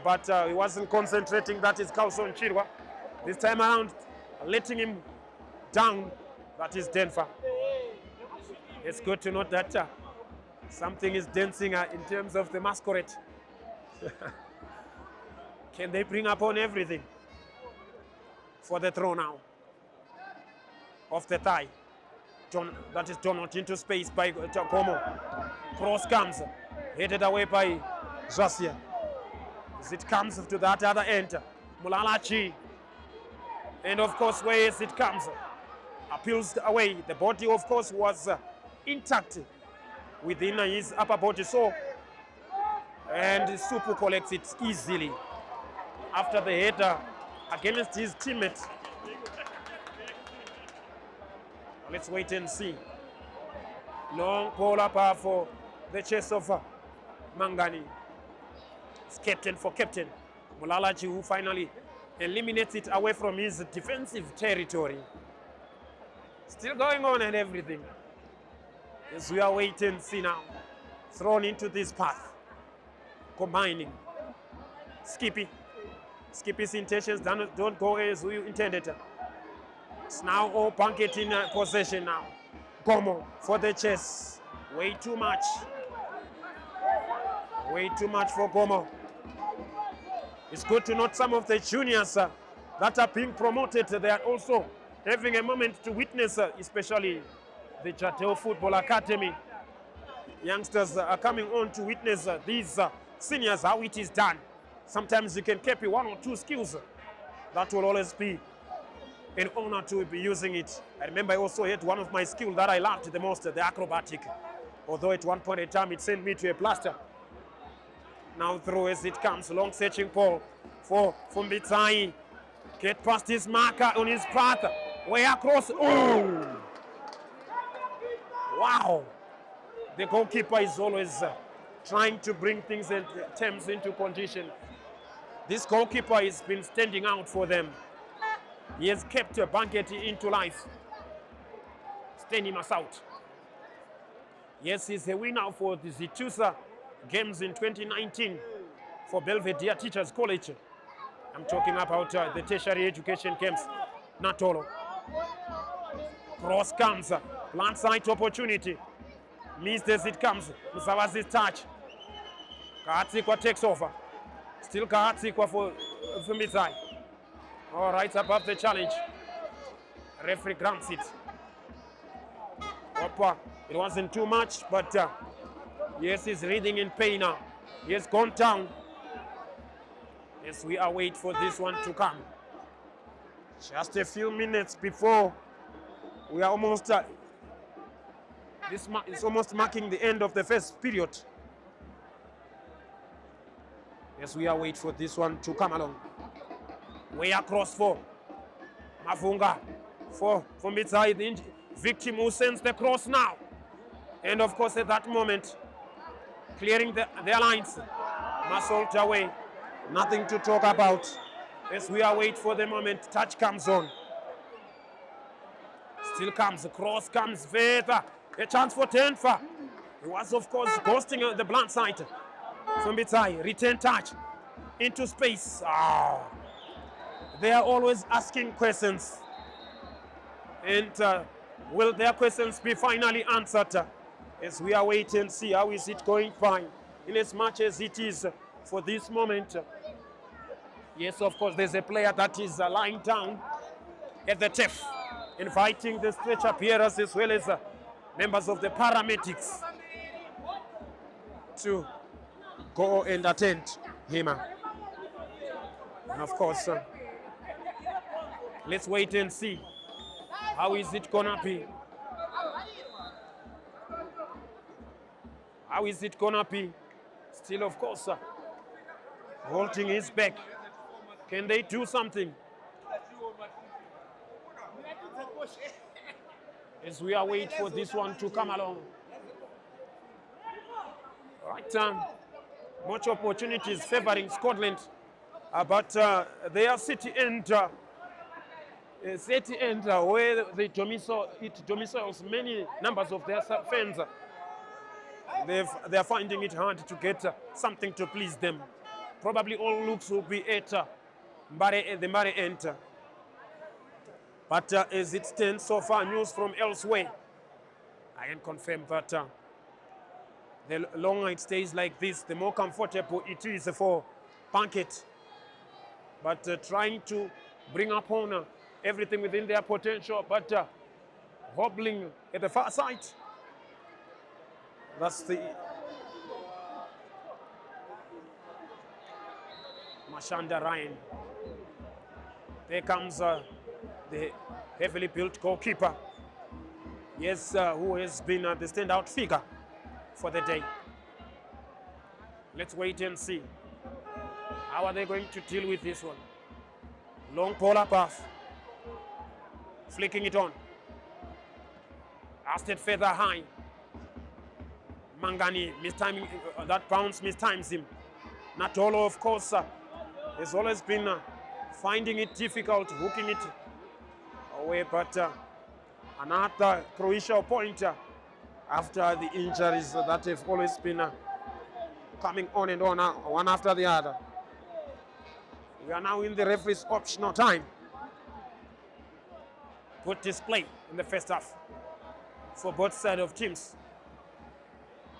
But he wasn't concentrating. That is Carlson Chirwa. This time around, letting him down. That is Denver. It's good to note that something is dancing in terms of the masquerade. Can they bring upon everything for the throw now? Off the thigh. That is Donald into space by Como. Cross comes. Headed away by Zasia. As it comes to that other end. Mulalachi. And of course, where as it comes. Appeals away. The body, of course, was intact within his upper body. So, and Supu collects it easily after the header against his teammate. Let's wait and see. Long pull up for the chest of Mangani. It's captain for captain. Mulalachi, who finally eliminates it away from his defensive territory. Still going on and everything. As we are waiting and see now. Thrown into this path. Combining. Skippy's intentions don't go as we intended. It's now all Banket in possession now. Gomo for the chase. Way too much. Way too much for Gomo. It's good to note some of the juniors that are being promoted. They are also having a moment to witness, especially the Jateo Football Academy. Youngsters are coming on to witness these seniors, how it is done. Sometimes you can copy one or two skills. That will always be an honor to be using it. I remember I also had one of my skills that I loved the most, the acrobatic. Although at one point in time it sent me to a plaster. Now through as it comes, long searching ball for Fumbitsai. Get past his marker on his path. Way across. Oh! Wow! The goalkeeper is always trying to bring things and terms into condition. This goalkeeper has been standing out for them. He has kept Banket into life. Standing us out. Yes, he's a winner for the Zitusa Games in 2019 for Belvedere Teachers College. I'm talking about the tertiary education camps. Natolo. Cross comes. Land side opportunity. Missed as it comes. Musawazi's touch. Kahatsikwa takes over. Still Kahatsikwa for Fumbitsai. All right, above the challenge. Referee grants it. It wasn't too much, but yes, he's reading in pain now. He has gone down. Yes, we await for this one to come. Just a few minutes before we are almost, this is almost marking the end of the first period. Yes, we await for this one to come along. Way across for Mavunga, for Fumbitsai, the victim who sends the cross now. And of course at that moment, clearing their lines, muscled away. Nothing to talk about as we await for the moment. Touch comes on. Still comes, the cross comes further. A chance for Tenfa. He was, of course, ghosting the blunt side. From Bitai, return touch into space. They are always asking questions. And will their questions be finally answered? As we await and see how is it going by, in as much as it is for this moment. Yes, of course, there's a player that is lying down at the turf, inviting the stretcher bearers as well as members of the paramedics to go and attend him. And of course, let's wait and see how is it gonna be. How is it gonna be? Still, of course, holding his back. Can they do something? As we are waiting for this one to come along. Right, much opportunities favoring Scotland, but they are City End, where they domiciles many numbers of their fans. They are finding it hard to get something to please them. Probably all looks will be at the Mbare end. But as it stands so far, news from elsewhere, I can confirm that the longer it stays like this, the more comfortable it is for Banket. But trying to bring upon everything within their potential, but hobbling at the far side. That's the Mashanda Ryan. There comes the heavily built goalkeeper. Yes, who has been the standout figure for the day. Let's wait and see. How are they going to deal with this one? Long polar pass. Flicking it on. Asked it further high. Mangani mistiming, that bounce mistimes him. Natolo, of course, has always been finding it difficult, hooking it away, but another crucial point after the injuries that have always been coming on and on, one after the other. We are now in the referee's optional time. Good display in the first half for both sides of teams.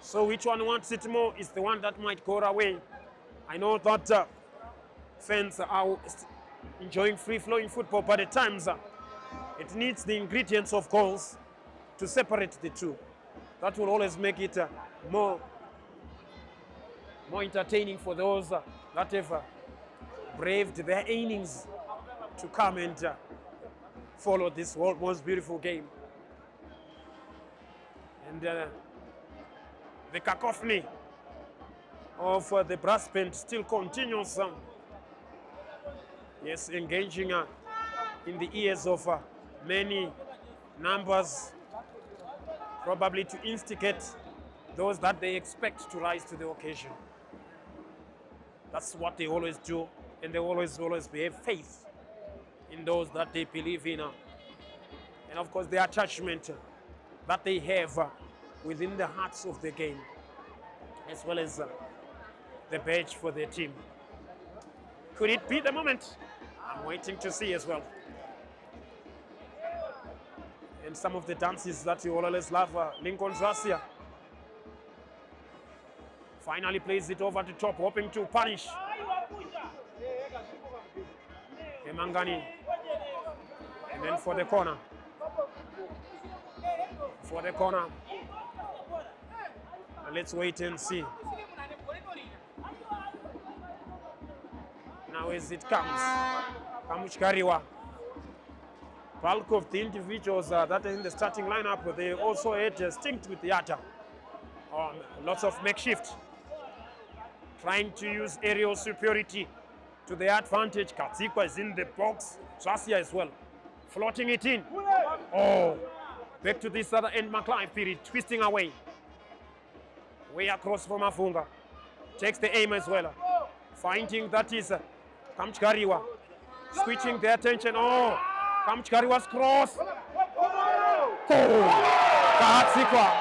So which one wants it more is the one that might go away. I know that fans are enjoying free-flowing football, but at times it needs the ingredients of goals to separate the two. That will always make it more entertaining for those that have braved their innings to come and follow this world's most beautiful game. And the cacophony of the brass band still continues. Yes, engaging in the ears of many numbers, probably to instigate those that they expect to rise to the occasion. That's what they always do, and they always have faith in those that they believe in. And of course, the attachment that they have within the hearts of the game, as well as the badge for their team. Could it be the moment? I'm waiting to see as well. And some of the dances that you always love, Lincoln Zasia finally plays it over the top, hoping to punish Mangani. And then for the corner. Let's wait and see. Now as it comes, Kamuchkariwa. Bulk of the individuals that are in the starting lineup, they also had a stint with the Yata. Lots of makeshift. Trying to use aerial superiority to their advantage. Katsikwa is in the box. Tracia as well. Floating it in. Back to this other end, McLean period, twisting away. Way across from Afunga. Takes the aim as well. finding that is Kamchkariwa, switching their attention. Oh, Kamchkariwa's cross. Goal! Kahatsikwa.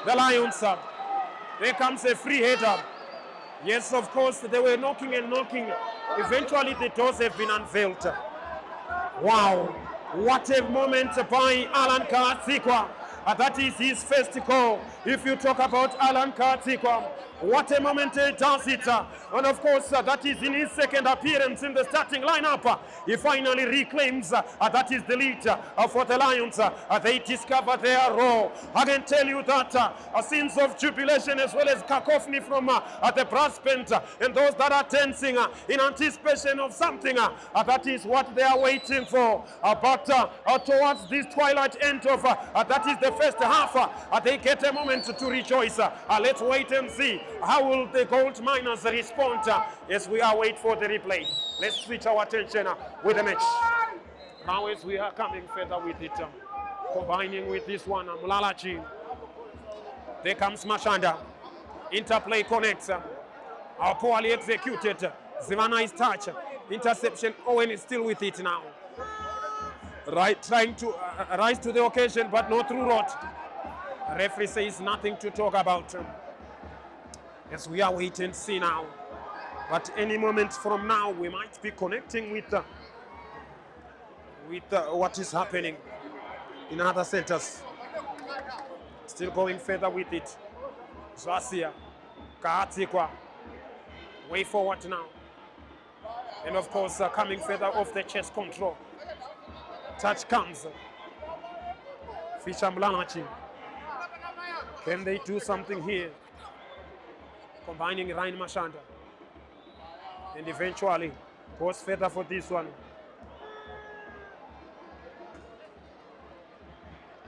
The Lions up. There comes a free header. Yes, of course, they were knocking and knocking. Eventually, the doors have been unveiled. Wow, what a moment by Alan Kahatsikwa. That is his first goal. If you talk about Alan Kahatsikwa, what a moment he does it. And of course, that is in his second appearance in the starting lineup. He finally reclaims that is the lead for the Lions. They discover their role. I can tell you that scenes of jubilation as well as cacophony from the brass band and those that are dancing in anticipation of something. That is what they are waiting for. But towards this twilight end of that is the first half, they get a moment to rejoice. Let's wait and see. How will the gold miners respond as we are waiting for the replay? Let's switch our attention with the match. Now as we are coming further with it, combining with this one, Mlalachi. There comes Mashanda. Interplay connects. Poorly executed. Zivana's touch. Interception. Owen is still with it now. Right, trying to rise to the occasion, but no through road. Referee says nothing to talk about. As we are waiting to see now. But any moment from now, we might be connecting with what is happening in other centers. Still going further with it. Zwasia, Kahatsikwa, way forward now. And of course, coming further off the chest control. Touch comes. Fisher Mlanachi. Can they do something here? Combining Ryan Mashanda. And eventually goes further for this one.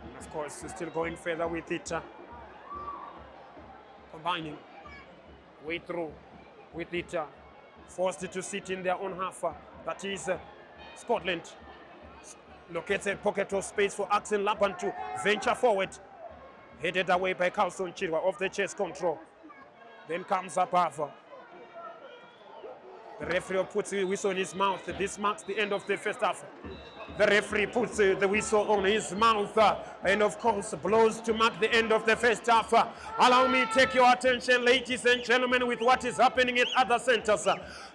And of course, still going further with it. Combining. Way through with it. Forced to sit in their own half. That is Scotland. Locates a pocket of space for Axel Lapan to venture forward. Headed away by Carlson Chirwa off the chest control. Then comes Apava. The referee puts the whistle in his mouth. This marks the end of the first half. The referee puts the whistle on his mouth and of course blows to mark the end of the first half. Allow me to take your attention, ladies and gentlemen, with what is happening at other centers.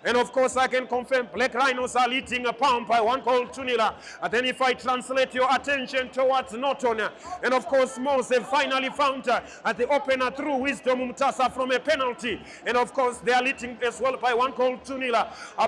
And of course I can confirm Black Rhinos are leading a pound by 1-0. And then if I translate your attention towards Norton, and of course Mose finally found at the opener through Wisdom Mutasa from a penalty. And of course they are leading as well by 1-0.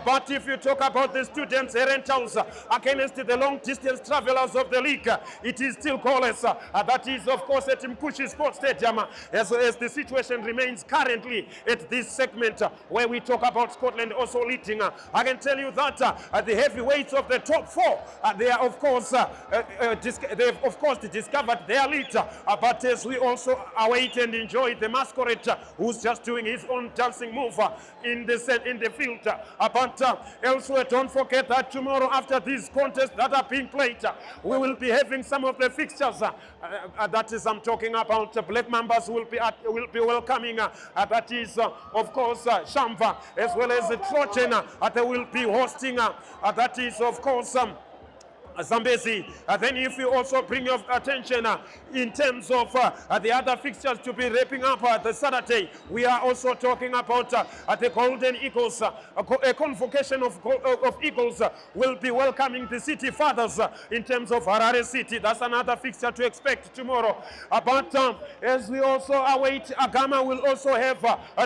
But if you talk about the students' rentals against the long-distance travelers of the league, it is still goalless. That is, of course, at Mkushi Sports Stadium, as the situation remains currently at this segment where we talk about Scotland also leading. I can tell you that the heavyweights of the top four, they are, of course, they've, of course, discovered their lead. But as we also await and enjoy the masquerade, who's just doing his own dancing move in the field. But elsewhere, don't forget that tomorrow after this contest that are being played, we will be having some of the fixtures. That is, I'm talking about Black Mambas will be welcoming. That is, of course, Shamva as well as Trochen. They will be hosting. That is, of course, Zambezi. Then if you also bring your attention in terms of the other fixtures to be wrapping up the Saturday, we are also talking about the Golden Eagles. A convocation of Eagles will be welcoming the City Fathers in terms of Harare City. That's another fixture to expect tomorrow. But as we also await, Agama will also have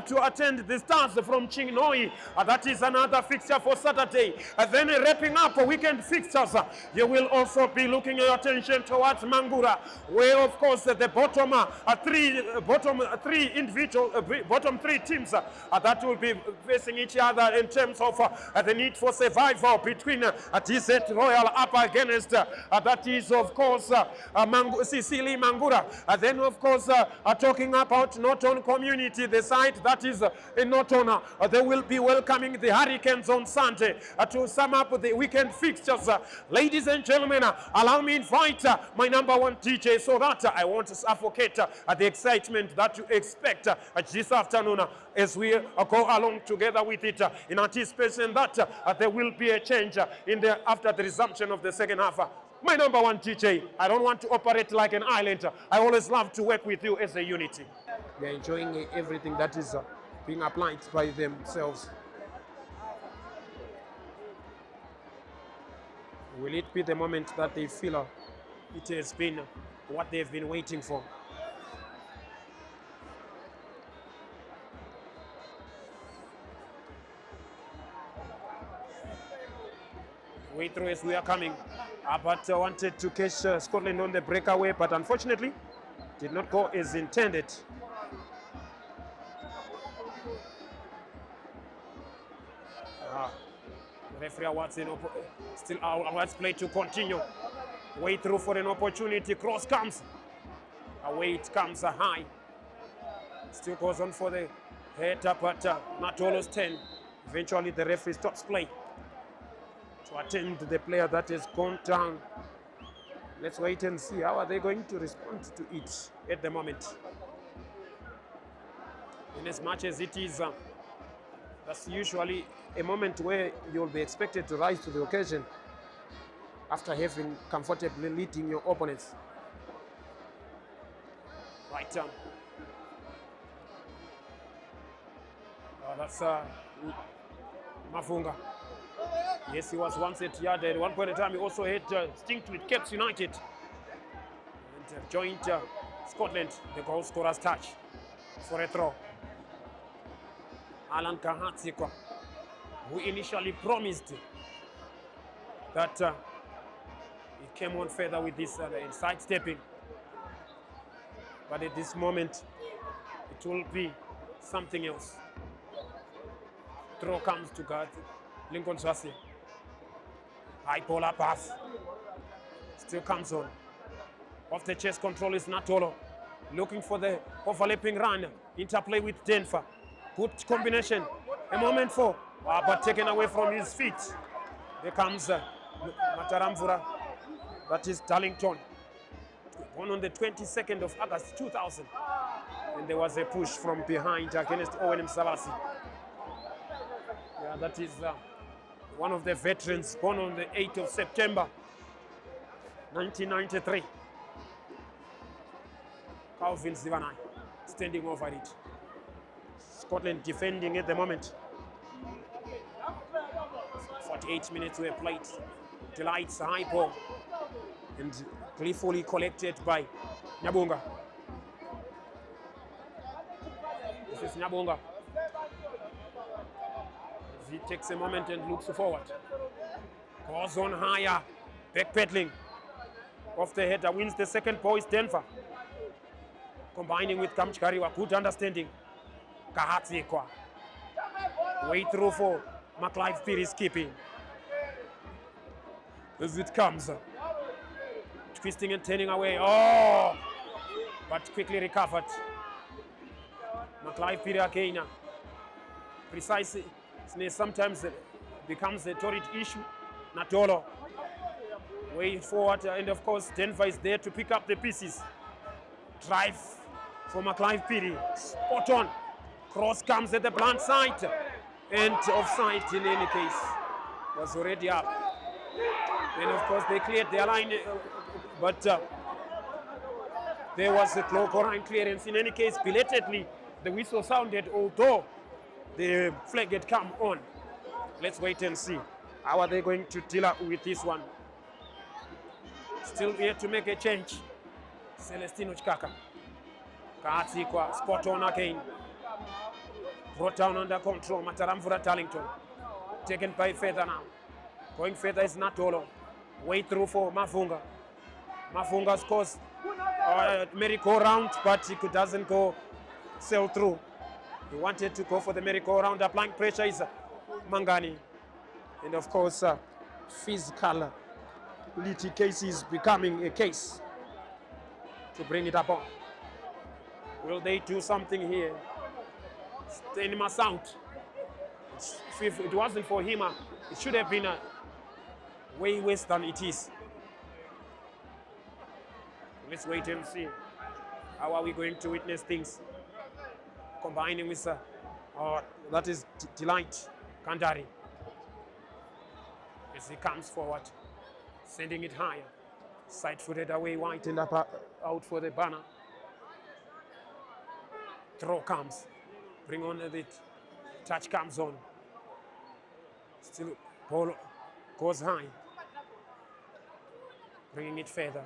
to attend the Stars from Chingnoi. That is another fixture for Saturday. Then wrapping up weekend fixtures, you will also be looking your attention towards Mangura, where of course the bottom three teams that will be facing each other in terms of the need for survival between TZ Royal up against that is of course Sicily Mangura. Then of course talking about Norton Community, the side that is in Norton, they will be welcoming the Hurricanes on Sunday to sum up the weekend fixtures. Ladies and gentlemen, allow me invite my number one DJ so that I want to suffocate the excitement that you expect this afternoon as we go along together with it in anticipation that there will be a change after the resumption of the second half. My number one DJ, I don't want to operate like an island. I always love to work with you as a unity. They're enjoying everything that is being applied by themselves. Will it be the moment that they feel it has been what they've been waiting for? Way through as we are coming. But wanted to catch Scotland on the breakaway, but unfortunately did not go as intended. Referee awards still awards play to continue. Way through for an opportunity. Cross comes. Away it comes high. Still goes on for the header, but Natolo's 10. Eventually the referee stops play to attend to the player that has gone down. Let's wait and see how are they going to respond to it at the moment. In as much as it is, that's usually a moment where you'll be expected to rise to the occasion after having comfortably leading your opponents. Right. That's Mafunga. Yes, he was once at Yard. At one point in time, he also had stint with Caps United and joined Scotland, the goal scorer's touch for a throw. Alan Kahatsikwa, who initially promised that he came on further with this sidestepping. But at this moment, it will be something else. Throw comes to guard Lincoln Swasi. High polar pass. Still comes on. Off the chest control is Natolo. Looking for the overlapping run. Interplay with Denver. Good combination. A moment for, but taken away from his feet. There comes Mataramvura. That is Darlington. Born on the 22nd of August 2000. And there was a push from behind against Owen Msalasi. Yeah, that is one of the veterans born on the 8th of September 1993. Calvin Zivanai standing over it. Scotland defending at the moment. 48 minutes were played. Delights high ball and gleefully collected by Nyabunga. This is Nyabunga. He takes a moment and looks forward. Goes on higher, backpedaling. Off the header, wins the second ball is Denver. Combining with Kamchkariwa, good understanding. Kahatsikwa. Way through for McLeod Piri's keeping. As it comes. Twisting and turning away. Oh! But quickly recovered. McLeod Piri again. Precisely. Sometimes it becomes a torrid issue. Natolo way forward, and of course Denver is there to pick up the pieces. Drive for McLeod Piri, spot on. Cross comes at the blind side, and offside in any case. Was already up. And of course they cleared their line, but there was a line clearance. In any case, belatedly the whistle sounded, although the flag had come on. Let's wait and see. How are they going to deal with this one? Still here to make a change. Celestino Chikaka. Kahatsikwa, spot on again. Brought down under control. Mataramvura Darlington. Taken by Feather now. Going further is Natolo. Way through for Mafunga. Mafunga scores merry-go-round, but it doesn't go sail through. He wanted to go for the merry-go-round. Applying pressure is Mangani. And of course, physical case is becoming a case to bring it up on. Will they do something here? Stenima out. If it wasn't for him, it should have been way worse than it is. Let's wait and see. How are we going to witness things? Combining with that is Delight Kandari. As he comes forward, sending it higher. Side-footed away, White and up out for the banner. Throw comes. Bring on the touch comes on. Still, ball goes high. Bringing it further.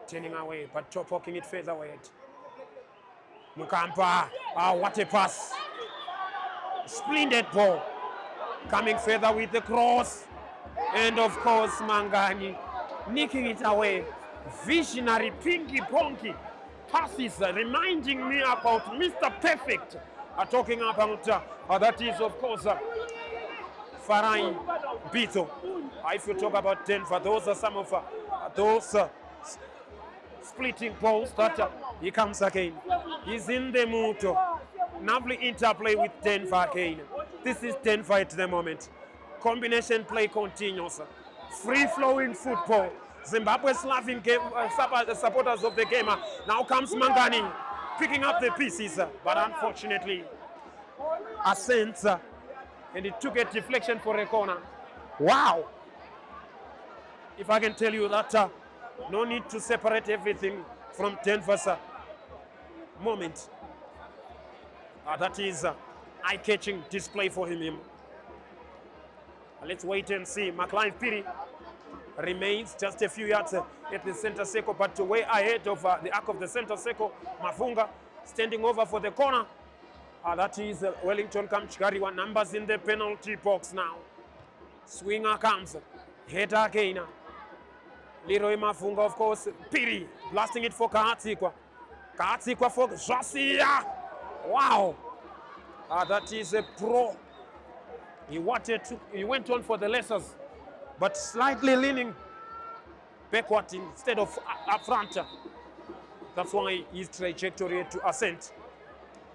Turning away, but poking it further away. Mukampa, what a pass. Splendid ball. Coming further with the cross. And of course, Mangani nicking it away. Visionary, pinky-ponky passes, reminding me about Mr. Perfect. Talking about, that is, of course, Farai Bito. If you talk about Denver, those are some of those splitting balls that he comes again. He's in the mood. Lovely interplay with Denver again. This is Denver at the moment. Combination play continues. Free-flowing football. Zimbabwe's laughing game, supporters of the game. Now comes Mangani, picking up the pieces. But unfortunately, Ascent, and it took a deflection for a corner. Wow! If I can tell you that, no need to separate everything from Denver's moment. That is eye-catching display for him. Let's wait and see. McLean Piri remains just a few yards at the center circle, but way ahead of the arc of the center circle. Mafunga standing over for the corner. That is Wellington Kamchikariwa. Numbers in the penalty box now. Swinger comes. Header again. Leroy Mafunga, of course. Piri blasting it for Kahatsikwa. Kahatsikwa for Josia. Wow. That is a pro. He went on for the lessers, but slightly leaning backward instead of up front. That's why his trajectory to Ascent.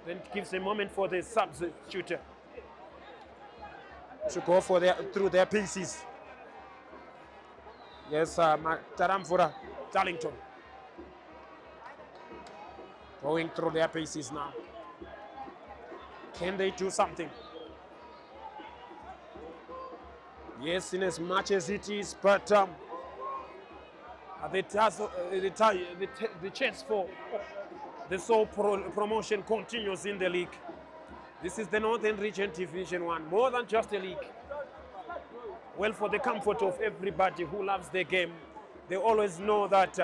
Then it gives a moment for the substitute to go for through their pieces. Yes, Taramfura, Darlington. Going through their pieces now. Can they do something? Yes, in as much as it is, but the chance for the sole promotion continues in the league. This is the Northern Region Division 1, more than just a league. Well, for the comfort of everybody who loves the game, they always know that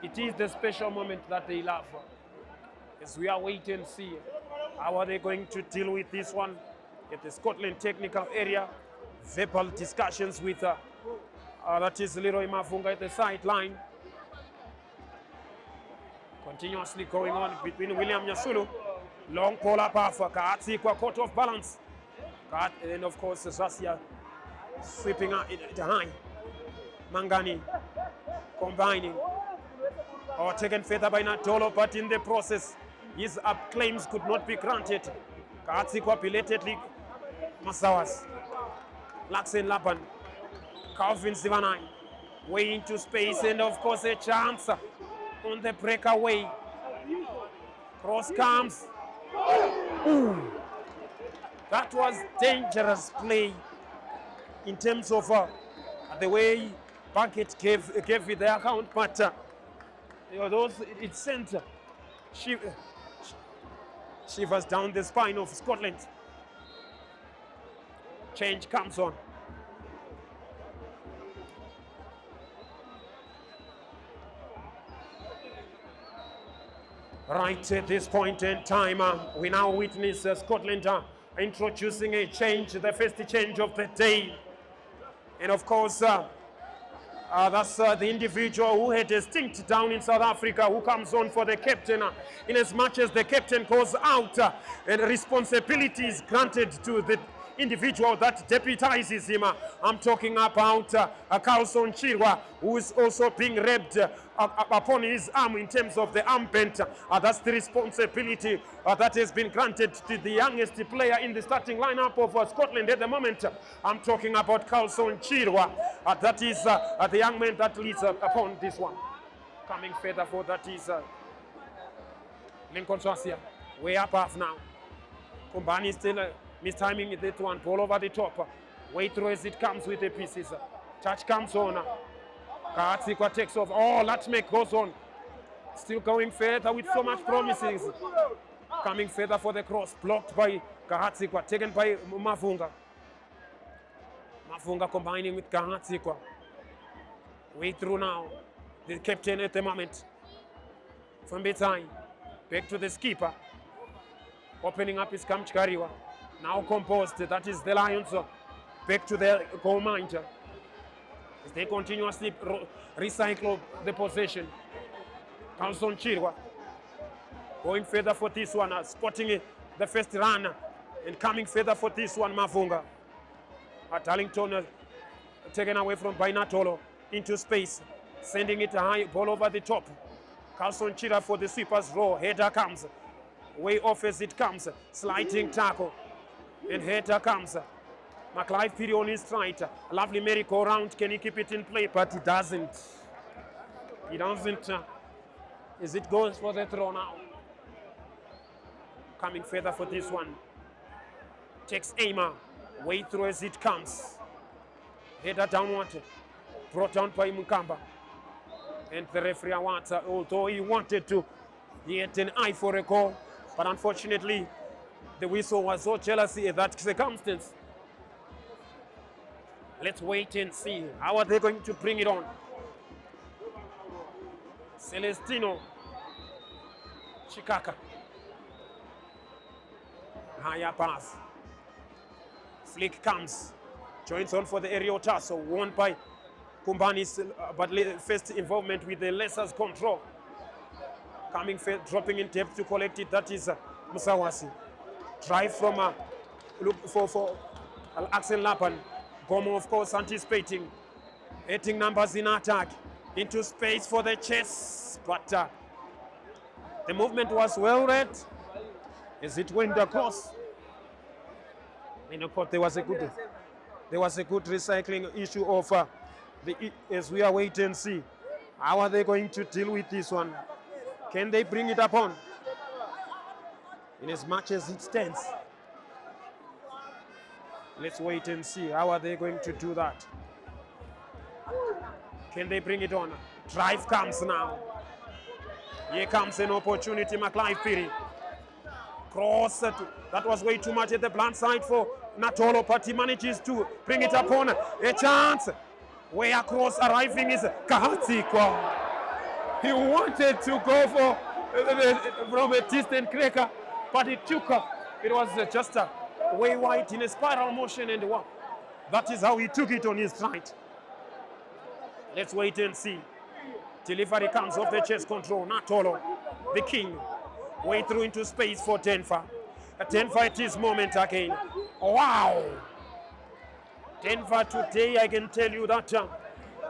it is the special moment that they love. As we are waiting and see how are they going to deal with this one at the Scotland technical area. Verbal discussions with that is Leroy Mafunga at the sideline. Continuously going on between William Nyasulu. Long pull up for Kahatsikwa, caught off balance. And of course, Zasia sweeping it high. Mangani combining. Taken further by Natolo, but in the process, his claims could not be granted. Kahatsikwa belatedly Masawas. Laxen Lapan, Calvin Sivanai, way into space, and of course a chance on the breakaway. Cross comes. Ooh. That was dangerous play in terms of the way Banket gave it the account, but it sent shivers down the spine of Scotland. Change comes on. Right at this point in time, we now witness Scotland introducing a change, the first change of the day. And of course, that's the individual who had a stint down in South Africa who comes on for the captain. In as much as the captain goes out and responsibility is granted to the individual that deputizes him. I'm talking about Carlson Chirwa, who is also being rubbed upon his arm in terms of the armband. That's the responsibility that has been granted to the youngest player in the starting lineup of Scotland at the moment. I'm talking about Carlson Chirwa. That is the young man that leads upon this one. Coming further for that is Lincoln Swasia. Way up half now. Kumbani still mistiming that one. Ball over the top. Way through as it comes with the pieces. Touch comes on. Kahatsikwa takes off. Oh, Latmek goes on. Still going further with so much promises. Coming further for the cross. Blocked by Kahatsikwa. Taken by Mavunga. Mavunga combining with Kahatsikwa. Way through now. The captain at the moment. From Betai. Back to the skipper. Opening up his Kamchkariwa. Now composed. That is the Lions. Back to the goal minder. As they continuously recycle the possession. Carlson Chirwa. Going further for this one. Spotting the first run. And coming further for this one. Mavunga. Darlington taken away from Bainatolo. Into space. Sending it high. Ball over the top. Carlson Chirwa for the sweepers row. Header comes. Way off as it comes. Sliding tackle. And header comes. McLeod Piri on his stride. A lovely merry-go-round. Can he keep it in play? But he doesn't. He doesn't. As it goes for the throw now. Coming further for this one. Takes Aimer. Way through as it comes. Header downward. Brought down by Mukamba. And the referee wants, although he wanted to, he had an eye for a goal. But unfortunately, the whistle was so jealous at that circumstance. Let's wait and see. How are they going to bring it on? Celestino Chikaka. Higher pass. Flick comes. Joins on for the aerial tussle. Won by Kumbani's but first involvement with the Lessers control. Coming, dropping in depth to collect it. That is Musawasi. Drive from look for Axel Lapan. Gomo, of course, anticipating. Hitting numbers in attack. Into space for the chase. But the movement was well read. As it went across. In the court, there was a good recycling issue of as we are wait and see. How are they going to deal with this one? Can they bring it upon? In as much as it stands. Let's wait and see. How are they going to do that? Can they bring it on? Drive comes now. Here comes an opportunity. McLeod Piri. Cross. That was way too much at the blunt side for Natolo, but he manages to bring it upon. A chance. Way across arriving is Kahatsikwa. He wanted to go for from a distant cracker, but it took it was just way wide in a spiral motion, and that is how he took it on his stride. Let's wait and see. Delivery comes off the chest control. Natolo, the king, way through into space for Denver. Denver at this moment again. Wow! Denver today, I can tell you that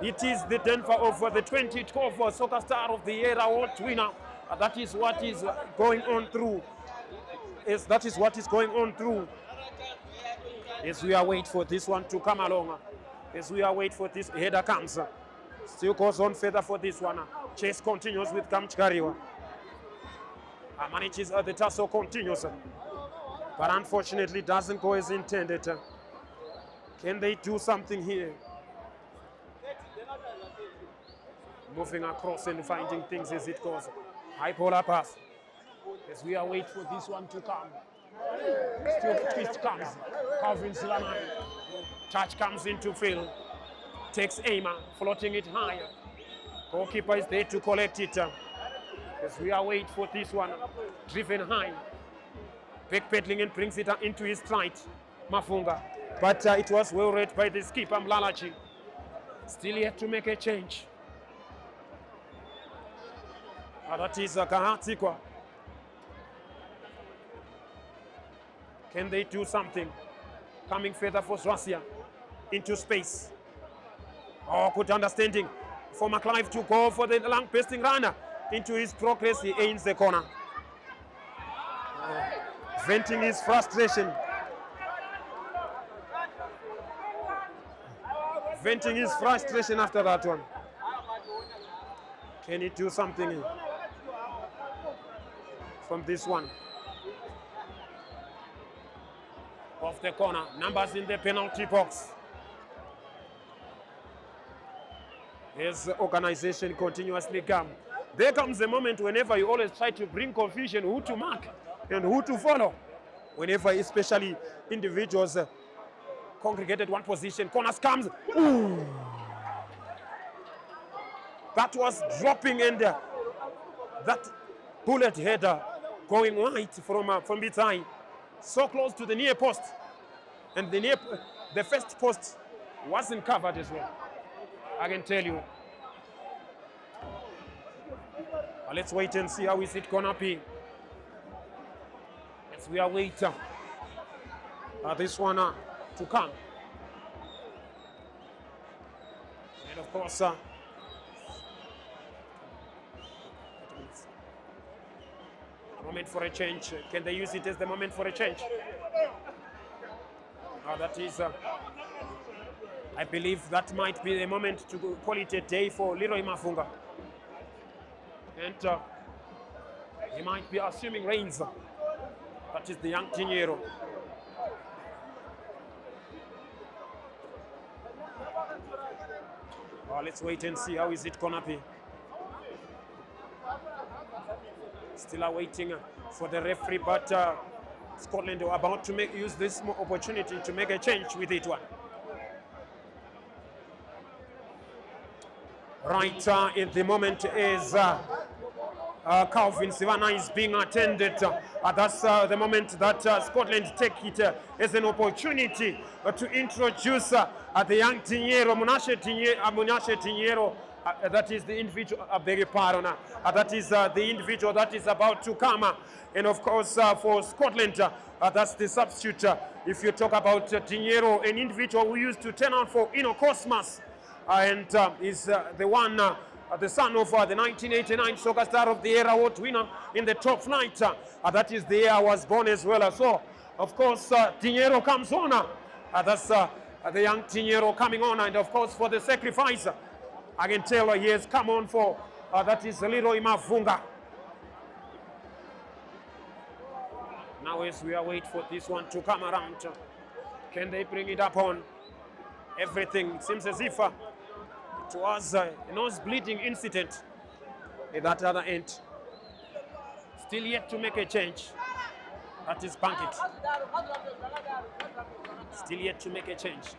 it is the Denver of the 2012 Soccer Star of the Year award winner. That is what is going on through. That is what is going on through. As we are waiting for this one to come along. As we are waiting for this, header comes. Still goes on further for this one. Chase continues with Kamchkariwa. Manages the tussle continues. But unfortunately doesn't go as intended. Can they do something here? Moving across and finding things as it goes. High polar pass. As we are waiting for this one to come. Still twist comes. Calvin Silamai. Touch comes into field. Takes Aimer, floating it higher. Goalkeeper is there to collect it. As we are waiting for this one. Driven high. Backpedaling and brings it into his stride. Mafunga. But it was well read by the skipper Mlalachi. Still yet to make a change. That is Kahatsikwa. Can they do something? Coming further for Swasia. Into space. Oh, good understanding for McClive to go for the long pasting runner. Into his progress, he aims the corner. Venting his frustration. Venting his frustration after that one. Can he do something from this one? Off the corner. Numbers in the penalty box. His organization continuously come. There comes a moment whenever you always try to bring confusion, who to mark and who to follow. Whenever especially individuals congregated one position, corners comes. Ooh. That was dropping, and that bullet header going right from behind, so close to the near post, and the first post wasn't covered as well. I can tell you. Let's wait and see how is it gonna be. As we are waiting this one to come. And of course, a moment for a change. Can they use it as the moment for a change? That is, I believe that might be the moment to call it a day for Leroy Mafunga. And he might be assuming reins. That is the young Tiniero. Let's wait and see how is it gonna be. Still awaiting for the referee, but Scotland are about to use this opportunity to make a change with it one. Right in the moment is Calvin Sivana is being attended. That's the moment that Scotland take it as an opportunity to introduce the young Tiniero, Munashe Tiniero. That is the individual, beg your pardon, that is the individual that is about to come. And of course, for Scotland, that's the substitute. If you talk about Tiniero, an individual who used to turn out for Ino Cosmas, and is the one, the son of the 1989 Soccer Star of the Year award winner in the top flight. That is the year I was born as well. So, of course, Tiniero comes on. That's the young Tiniero coming on. And of course, for the sacrifice, I can tell he has come on for, that is Leroy Mafunga. Now as we are waiting for this one to come around, can they bring it up on? Everything seems as if it was a nose-bleeding incident at that other end. Still yet to make a change. That is Banket. Still yet to make a change.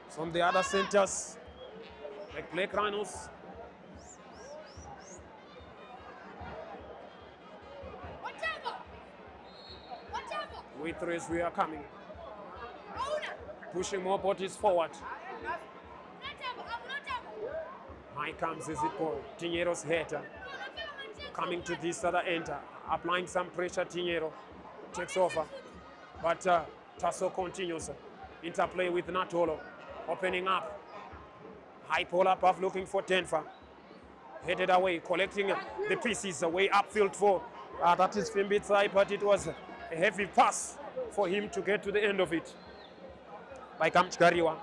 From the other centers, like Black Rhinos. With race we are coming. Pushing more bodies forward. High comes Ezekiel, Tiniero's header. Coming to this other end, applying some pressure, Tiniero takes over. But Tasso continues. Interplay with Natolo. Opening up. High pull up of looking for Tenfa. Headed away, collecting the pieces away upfield for that is Fimbitsai, but it was a heavy pass for him to get to the end of it. By Kamchkariwa.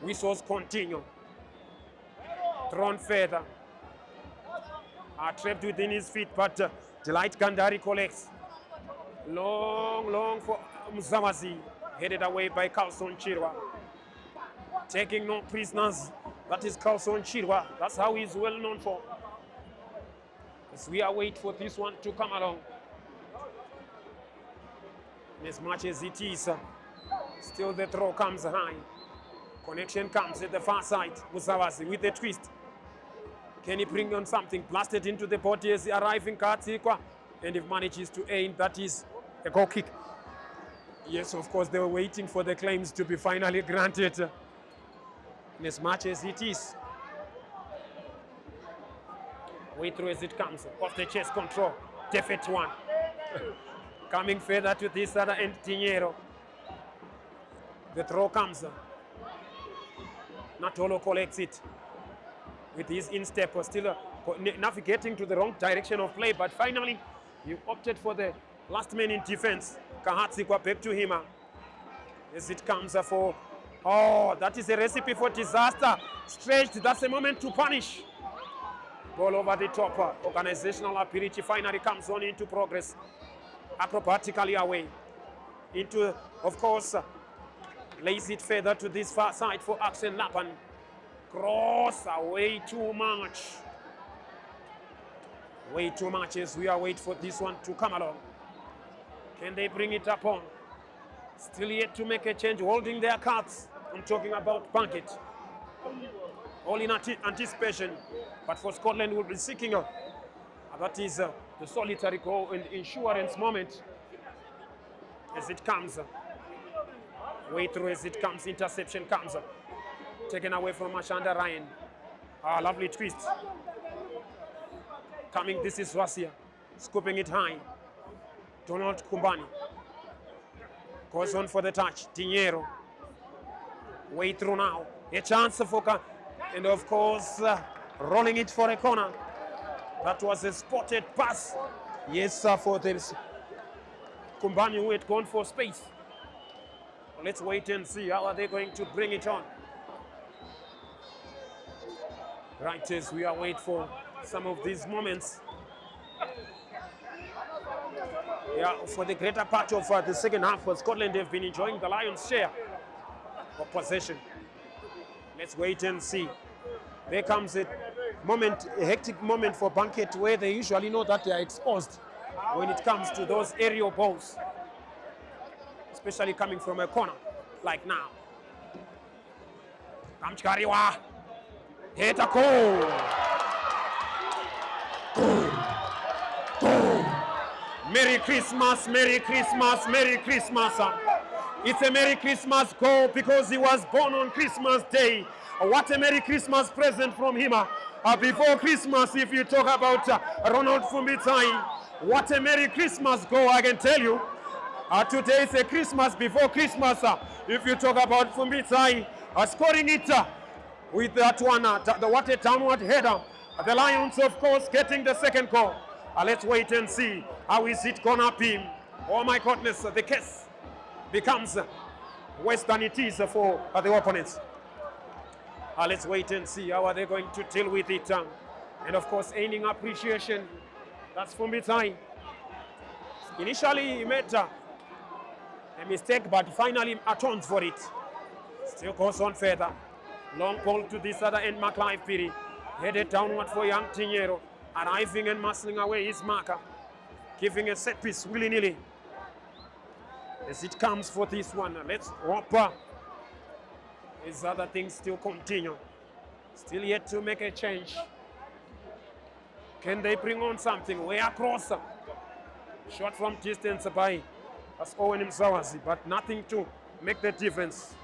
Whistles continue. Thrown further. Trapped within his feet, but Delight Gandari collects. Long for Mzamazi. Headed away by Carlson Chirwa. Taking no prisoners. That is Carlson Chirwa. That's how he's well known for. As we are waiting for this one to come along. And as much as it is, still the throw comes high. Connection comes at the far side. Musawazi with the twist. Can he bring on something? Blasted into the body as he arrives in Katsikwa. And if manages to aim, that is a goal kick. Yes, of course, they were waiting for the claims to be finally granted. And as much as it is, way through as it comes. Off the chest control. Defeat one. Coming further to this other end, Tinero. The throw comes. Natolo collects it with his instep, still navigating to the wrong direction of play, but finally he opted for the last man in defense. Kahatsikwa back to him as it comes for, oh, that is a recipe for disaster. Stretched, that's a moment to punish. Ball over the top. Organizational ability finally comes on into progress. Acrobatically away. Into, of course, lays it further to this far side for Axel Lapan. Cross away too much. Way too much as we are waiting for this one to come along. Can they bring it up on? Still yet to make a change, holding their cards. I'm talking about Banket. All in anticipation. But for Scotland, will be seeking that is the solitary goal and insurance moment as it comes. Way through as it comes, interception comes. Taken away from Ashanda Ryan. Lovely twist. Coming, this is Rasia. Scooping it high. Donald Kumbani. Goes on for the touch. Dinero. Way through now. A chance for and of course, rolling it for a corner. That was a spotted pass. Yes, for this Kumbani who had gone for space. Let's wait and see how are they going to bring it on. Right as we are waiting for some of these moments. Yeah, for the greater part of the second half, Scotland have been enjoying the lion's share of possession. Let's wait and see. There comes a moment, a hectic moment for Banket where they usually know that they are exposed when it comes to those aerial balls, especially coming from a corner, like now. Kamchkariwa, hit a goal. Merry Christmas, Merry Christmas, Merry Christmas. It's a Merry Christmas goal because he was born on Christmas Day. What a Merry Christmas present from him. Before Christmas, if you talk about Ronald Fumbitsai, what a Merry Christmas goal, I can tell you. Today is a Christmas before Christmas. If you talk about Fumbitsai scoring it with that one, what a downward header. The Lions, of course, getting the second goal. Let's wait and see how is it gonna be. Oh my goodness, the case becomes worse than it is for the opponents. Let's wait and see how are they going to deal with it. And of course, aiming appreciation. That's Fumbitsai. Initially, he made a mistake, but finally atones for it. Still goes on further. Long ball to this other end, McLeod Piri. Headed downward for young Tinero. Arriving and muscling away his marker. Giving a set piece willy-nilly. As it comes for this one, let's hope these other things still continue. Still yet to make a change. Can they bring on something? Way across. Shot from distance by Owen Msawazi, but nothing to make the difference.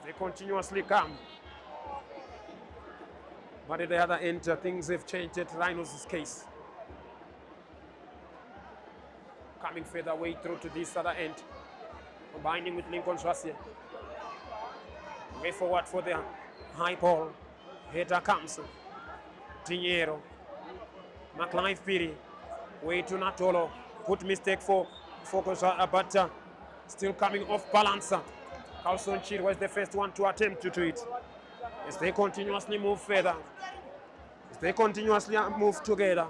They continuously come. But at the other end, things have changed at Rhinos' case. Coming further way through to this other end. Combining with Lincoln Schwasia. Way forward for the high ball. Header comes. Dinero. McLeod Piri. Way to Natolo. Good mistake for Kosha, but still coming off balance. Carlson Chir was the first one to attempt to do it. As they continuously move further. As they continuously move together.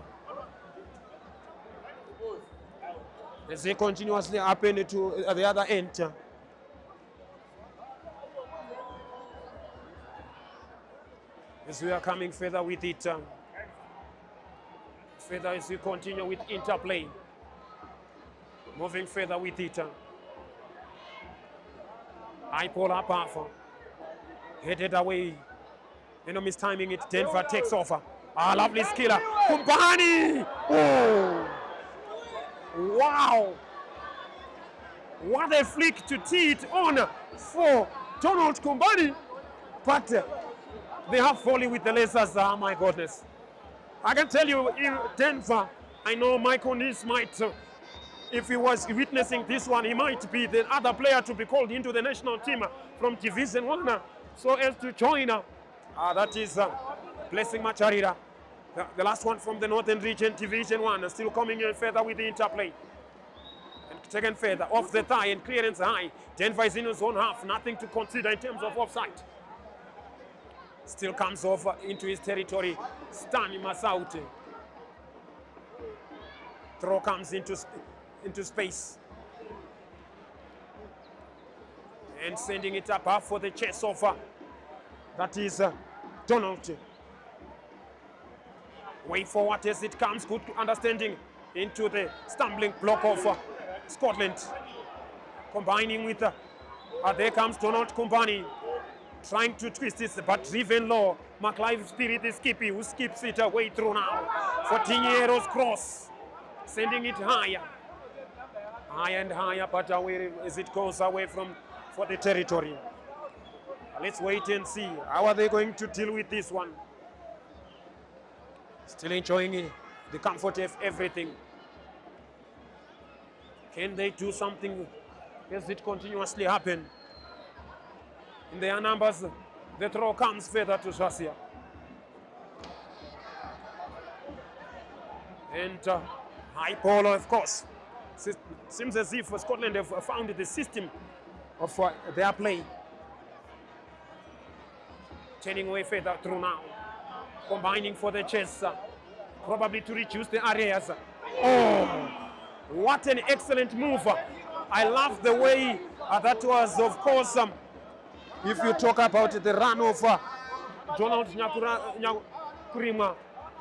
As they continuously happen to the other end. As we are coming further with it. Further as we continue with interplay. Moving further with it. High ball up half. Headed away. Enemies timing it. Denver takes off. Lovely skiller. Kumbani! Oh! Wow! What a flick to tee it on for Donald Kumbani. But they have fallen with the lasers. Oh my goodness. I can tell you, in Denver, I know Michael Nice might if he was witnessing this one, he might be the other player to be called into the national team from Division 1 so as to join. That is Blessing Macharira, the last one from the Northern Region, Division 1, still coming in further with the interplay. And taken further, off the thigh and clearance high. Denver is in his own half, nothing to consider in terms of offside. Still comes over into his territory, Stani Masaute. Throw comes into space. And sending it up for the chest offer. That is Donald. Way forward as it comes, good understanding into the stumbling block of Scotland. Combining with, there comes Donald Kumbani. Trying to twist it, but driven low. McLive Spirit is Skippy, who skips it away through now. 14-year-old cross. Sending it higher. Higher and higher, but away as it goes away for the territory. Let's wait and see. How are they going to deal with this one? Still enjoying the comfort of everything. Can they do something as it continuously happen? In their numbers, the throw comes further to Swasia. And high ball, of course. Seems as if Scotland have found the system of their play. Turning away further through now. Combining for the chest, probably to reduce the areas. Oh, what an excellent move. I love the way that was, of course, if you talk about the run of Donald Nyakurima,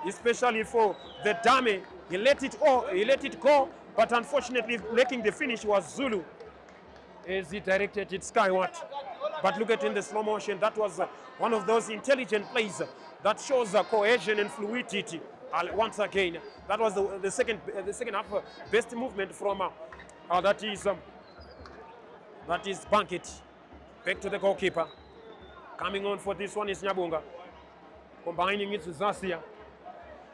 especially for the dummy, he let it go, but unfortunately lacking the finish was Zulu as he directed it skyward. But look at in the slow motion, that was one of those intelligent plays that shows cohesion and fluidity. Once again, that was the second half best movement from that is Banket. Back to the goalkeeper. Coming on for this one is Nyabunga. Combining it with Zasia.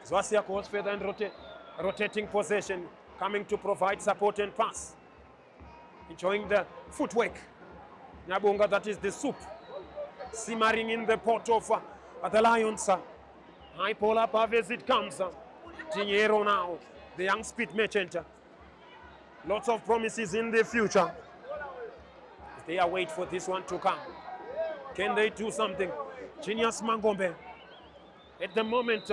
Zasia goes further and rotating possession. Coming to provide support and pass. Enjoying the footwork. Nyabunga, that is the soup. Simmering in the pot of the Lions. High ball above as it comes. Tiniero now, the young speed merchant. Lots of promises in the future. They are waiting for this one to come. Can they do something? Genesis Mangombe. At the moment,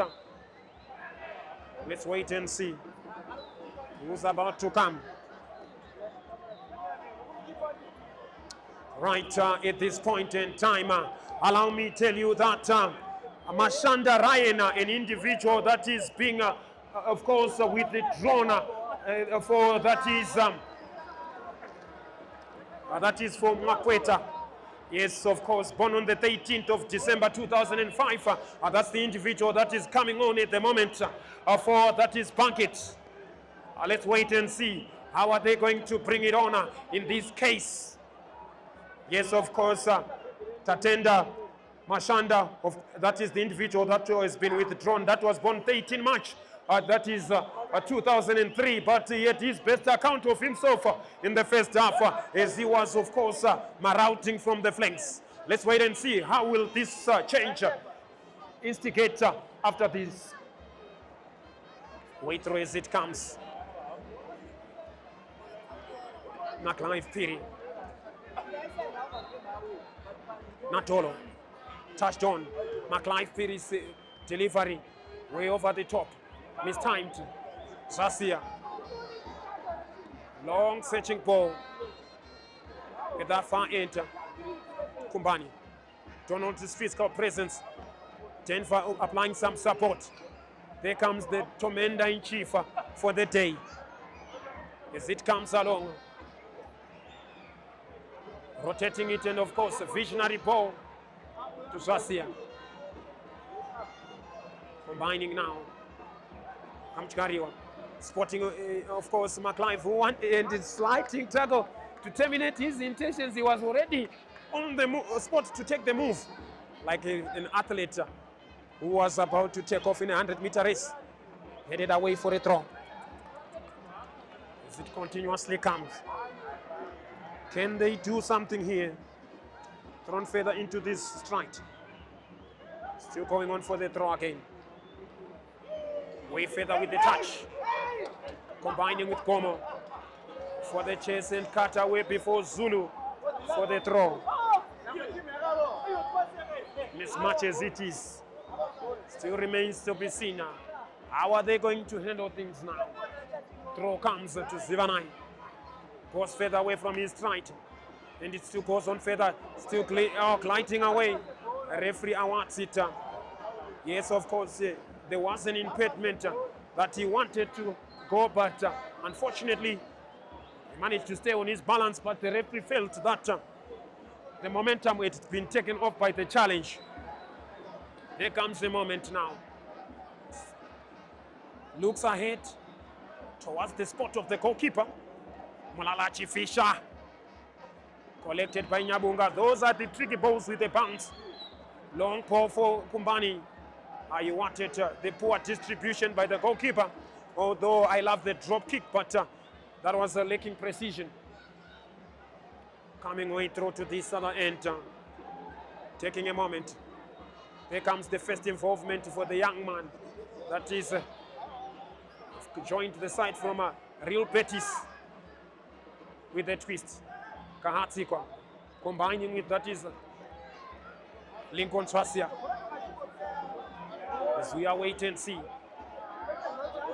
let's wait and see who's about to come. Right at this point in time, allow me to tell you that Mashanda Ryan, an individual that is being, of course, withdrawn for that is for Mwakweta. Yes, of course, born on the 13th of December 2005. That's the individual that is coming on at the moment for that is Banket. Let's wait and see how are they going to bring it on in this case. Yes, of course, Tatenda Mashanda, that is the individual that has been withdrawn. That was born 13 March. That is 2003, but he had his best account of himself in the first half as he was, of course, marauting from the flanks. Let's wait and see how will this change instigate after this. Wait through as it comes. McLive Piri. Natolo. Touched on. McLive Piri's delivery way over the top. Mistimed. Zasia. Long searching ball. At that far end. Kumbani. Donald's physical presence. Denver applying some support. There comes the commander-in-chief for the day. As it comes along. Rotating it, and of course, a visionary ball to Zasia. Combining now. Kamchkariwa. Spotting, of course, McLive, who wanted a sliding tackle to terminate his intentions. He was already on the spot to take the move, like an athlete who was about to take off in a 100-meter race. Headed away for a throw. as it continuously comes. Can they do something here? Thrown further into this stride. Still going on for the throw again. Way further with the touch. Combining with Como for the chase and cut away before Zulu for the throw. As much as it is, still remains to be seen. How are they going to handle things now? Throw comes to Zivanai. Goes further away from his stride. And it still goes on further, still gliding away. A referee awards it. Yes, of course, there was an impediment that he wanted to go, but unfortunately, he managed to stay on his balance, but the referee felt that the momentum had been taken off by the challenge. Here comes the moment now. Looks ahead towards the spot of the goalkeeper. Mulalachi Fisher. Collected by Nyabunga. Those are the tricky balls with the bounce. Long ball for Kumbani. I wanted the poor distribution by the goalkeeper. Although I love the drop kick, but that was lacking precision. Coming way through to this other end. Taking a moment. There comes the first involvement for the young man. That is joined the side from Real Betis with the twist. Kahatsikwa combining with that is Lincoln Tracia. As we are waiting and see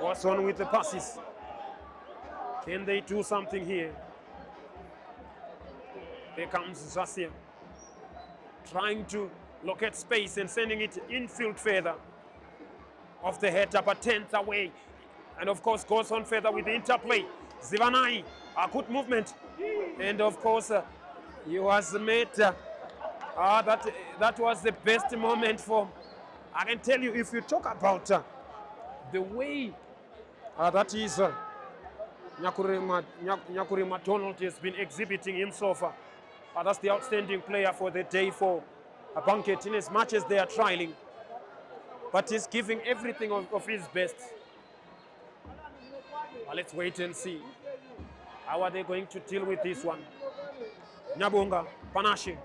what's on with the passes. Can they do something here? Here comes Tracia trying to locate space and sending it infield further. Off the head, upper 10th away. And of course goes on further with the interplay. Zivanai, a good movement. And of course, he was made, that was the best moment for, I can tell you, if you talk about the way that is Nyakuri McDonald has been exhibiting himself, that's the outstanding player for the day for a Banket, in as much as they are trialing. But he's giving everything of his best. Let's wait and see. How are they going to deal with this one? Nyabunga, Panache.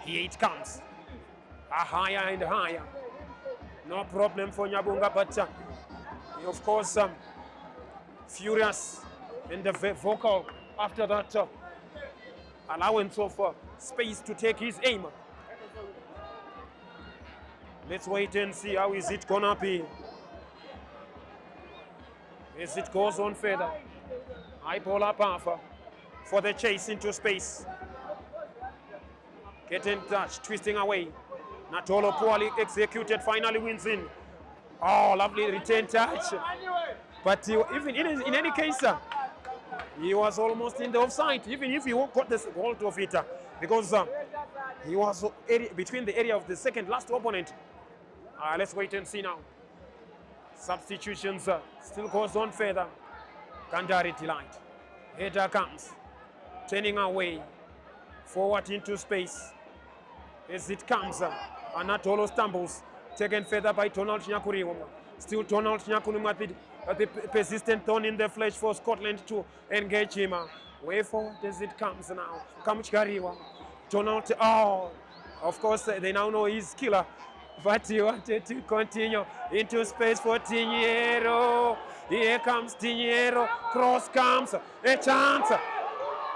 Here it comes. Higher and higher. No problem for Nyabunga, but of course, furious and vocal after that allowance of space to take his aim. Let's wait and see how is it gonna be. As it goes on further. High ball up for the chase into space. Getting touched, twisting away. Natolo poorly executed, finally wins in. Oh, lovely return touch. But even in any case, he was almost in the offside, even if he got the hold of it, because he was between the area of the second last opponent. Let's wait and see now. Substitutions still goes on further. Kandari Delight. Header comes. Turning away. Forward into space. As it comes, Anatolo stumbles. Taken further by Donald Nyakuri. Still Donald Nyakuri at the persistent thorn in the flesh for Scotland to engage him. Way forward as it comes now. Kamuchkariwa. Donald, of course, they now know he's killer. But he wanted to continue into space for Tiniero. Here comes Tiniero. Cross comes. A chance.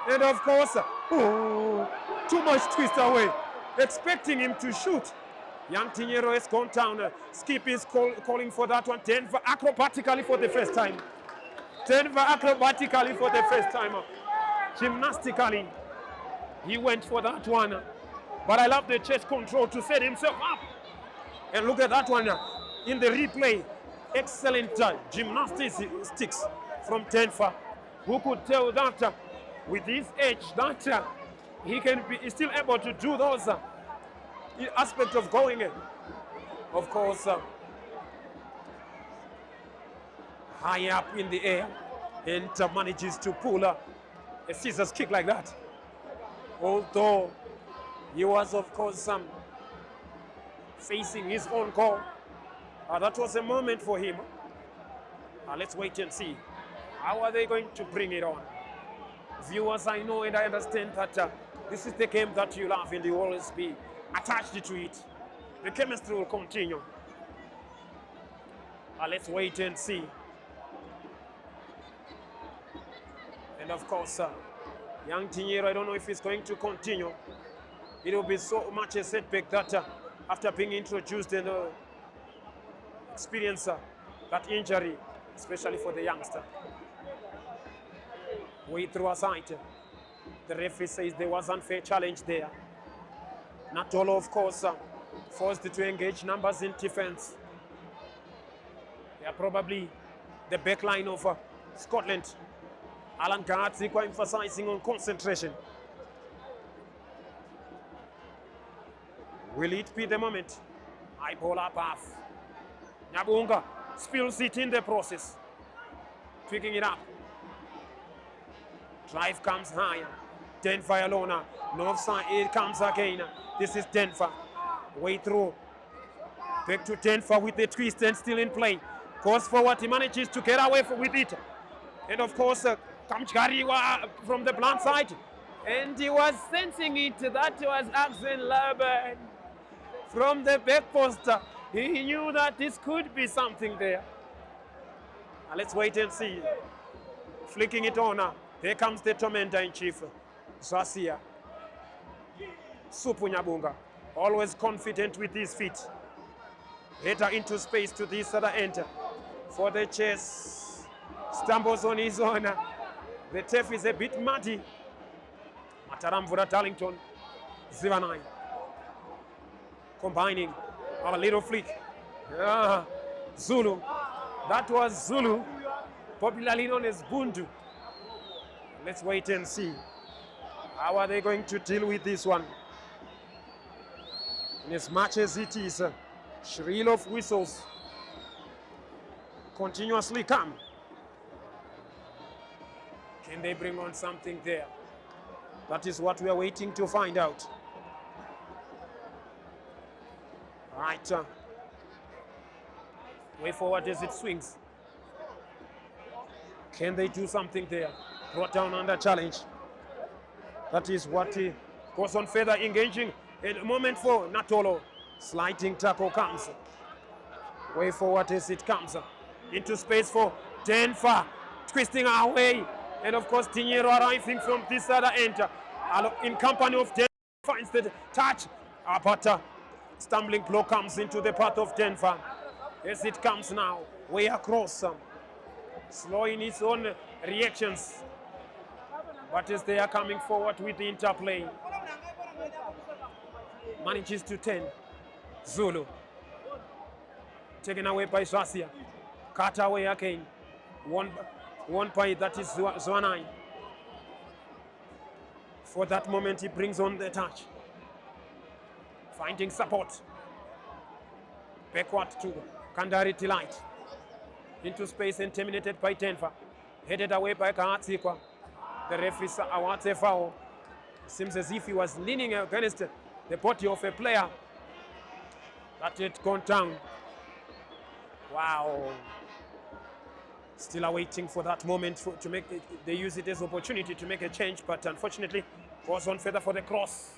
And of course, too much twist away. Expecting him to shoot. Young Tiniero has gone down. Skip is calling for that one. Denver acrobatically for the first time. Denver acrobatically for the first time. Gymnastically, he went for that one. But I love the chest control to set himself up. And look at that one in the replay. Excellent gymnastics from Denver. Who could tell that with his age that he can be still able to do those aspects of going in. Of course, high up in the air and manages to pull a scissors kick like that. Although he was, of course, facing his own goal. That was a moment for him. Let's wait and see How are they going to bring it on? Viewers, I know and I understand that this is the game that you love and you always be attached to it. The chemistry will continue. Let's wait and see. And of course, young Tinyero, I don't know if it's going to continue. It will be so much a setback that after being introduced and experience that injury, especially for the youngster. Way through aside. The referee says there was unfair challenge there. Natolo, of course, forced to engage numbers in defense. They are probably the back line of Scotland. Alan Gahatzikwa emphasizing on concentration. Will it be the moment? High ball up half. Nyabunga spills it in the process. Picking it up. Drive comes higher. Denver Alona. North side, it comes again. This is Denver. Way through. Back to Denver with the twist and still in play. Goes forward, he manages to get away with it. And of course, Kamchkariwa from the blunt side. And he was sensing it. That was Axel Laban. From the back post, he knew that this could be something there. Let's wait and see. Flicking it on. There comes the tormentor in chief, Zasia. Supu Nyabunga, always confident with his feet. Header into space to this other end. For the chase, stumbles on his own. The turf is a bit muddy. Mataramvura Darlington, 0-9. Combining our little flick. Zulu. That was Zulu, popularly known as Bundu. Let's wait and see. How are they going to deal with this one? And as much as it is shrill of whistles continuously come, can they bring on something there? That is what we are waiting to find out. Right. Way forward as it swings. Can they do something there? Brought down under challenge. That is what he goes on further engaging. A moment for Natolo. Sliding tackle comes. Way forward as it comes. Into space for Denver. Twisting our way. And of course, Tinyero arriving from this other end. In company of Denver. Finds the touch. But stumbling blow comes into the path of Denver. As it comes now. Way across. Slowing its own reactions. But as they are coming forward with the interplay. Manages to 10. Zulu. Taken away by Zasia. Cut away again. One by that is Zwanai. For that moment he brings on the touch. Finding support. Backward to Kandari Delight. Into space and terminated by Denver. Headed away by Kahatsikwa. The referee awards a foul. Seems as if he was leaning against the body of a player. That had gone down. Wow. Still awaiting for that moment to make it, they use it as opportunity to make a change, but unfortunately goes on further for the cross.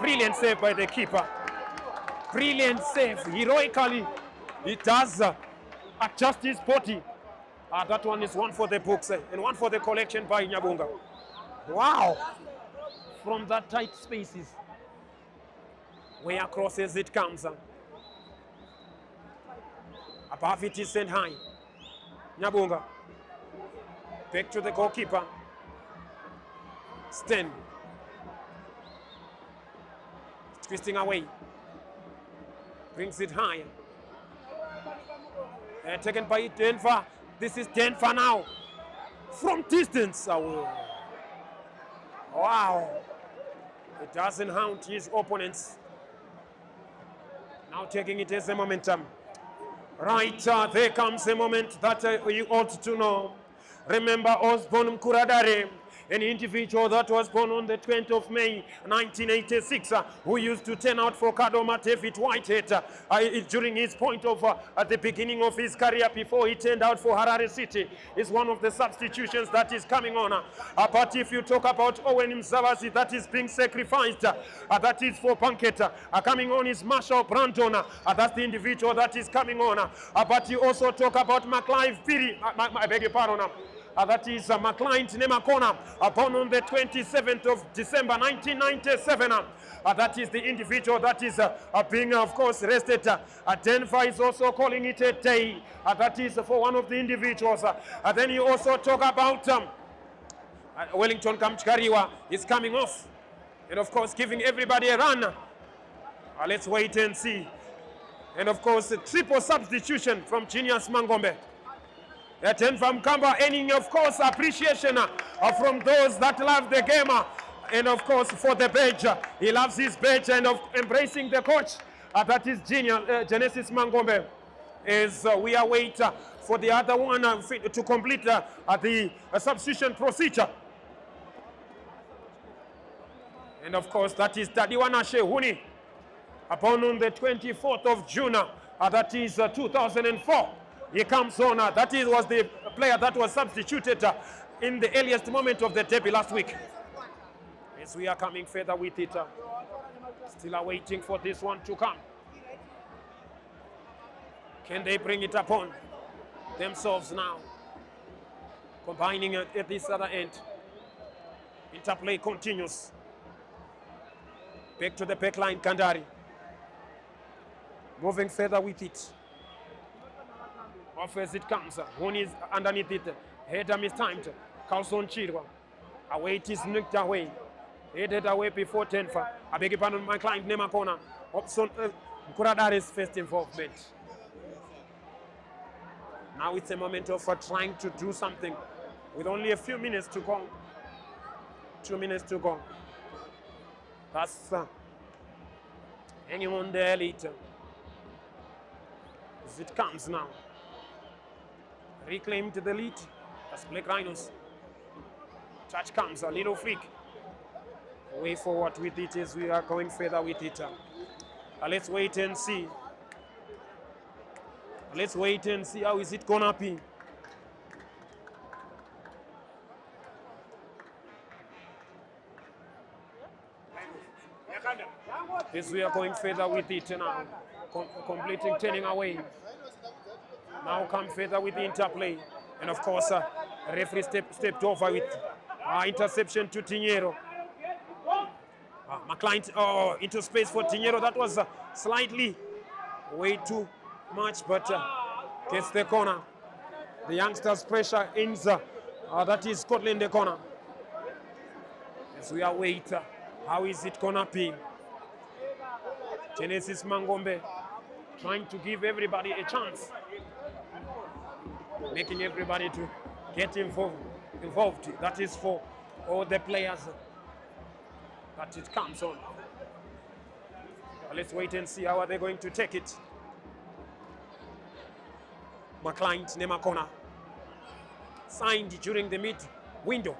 Brilliant save by the keeper. Brilliant save. Heroically, he does adjust his body. That one is one for the books and one for the collection by Nyabunga. Wow! From that tight spaces. Way across as it comes. Above it is sent high. Nyabunga. Back to the goalkeeper. Sten. Twisting away. Brings it high. Taken by Denver. This is Denver now. From distance. Wow. It doesn't hound his opponents. Now taking it as a momentum. Right, there comes a moment that you ought to know. Remember Osborne Mkuradare. an individual that was born on the 20th of May 1986, who used to turn out for Kadoma David Whitehead during his point of at the beginning of his career before he turned out for Harare City, is one of the substitutions that is coming on. But if you talk about Owen Mzavazi, that is being sacrificed, that is for Banket. Coming on is Marshall Brandon, that's the individual that is coming on. But you also talk about McLive Piri, I beg your pardon. That is McLean Nemakona, born on the 27th of December 1997. That is the individual that is being, of course, rested. Denver is also calling it a day. That is for one of the individuals. Then you also talk about Wellington Kamchkariwa is coming off. And, of course, giving everybody a run. Let's wait and see. And, of course, a triple substitution from Genesis Mangombe. And from Kamba, earning, of course, appreciation from those that love the game. And, of course, for the badge. He loves his badge and embracing the coach. That is Genesis Mangombe. As we await for the other one to complete the substitution procedure. And, of course, that is Tadiwana Shehuni. Upon on the 24th of June, that is 2004. He comes on. Was the player that was substituted in the earliest moment of the derby last week. As we are coming further with it, still are waiting for this one to come. Can they bring it upon themselves now? Combining it at this other end. Interplay continues. Back to the back line, Kandari. Moving further with it. Off as it comes. One is underneath it. Header mistimed. Carlson Chirwa. Away it is nicked away. Headed away before Tenfa. I beg your pardon, my client Nemakona. Opson Kuradari's first involvement. Now it's a moment of trying to do something with only a few minutes to go. 2 minutes to go. That's hanging on there later. As it comes now. Reclaimed the lead. That's Black Rhinos. Touch comes, a little freak. Way forward with it as we are going further with it. Let's wait and see. Let's wait and see how is it gonna be. As we are going further with it now. Completing, turning away. Now come further with the interplay. And of course, referee stepped over with interception to Tinero. McLean into space for Tinero. That was slightly way too much, but gets the corner. The youngsters pressure ends. That is Scotland the corner. As we await, how is it gonna be? Genesis Mangombe trying to give everybody a chance. Making everybody to get involved. That is for all the players that it comes on. Let's wait and see how are they going to take it. McLean Nemakona signed during the mid window.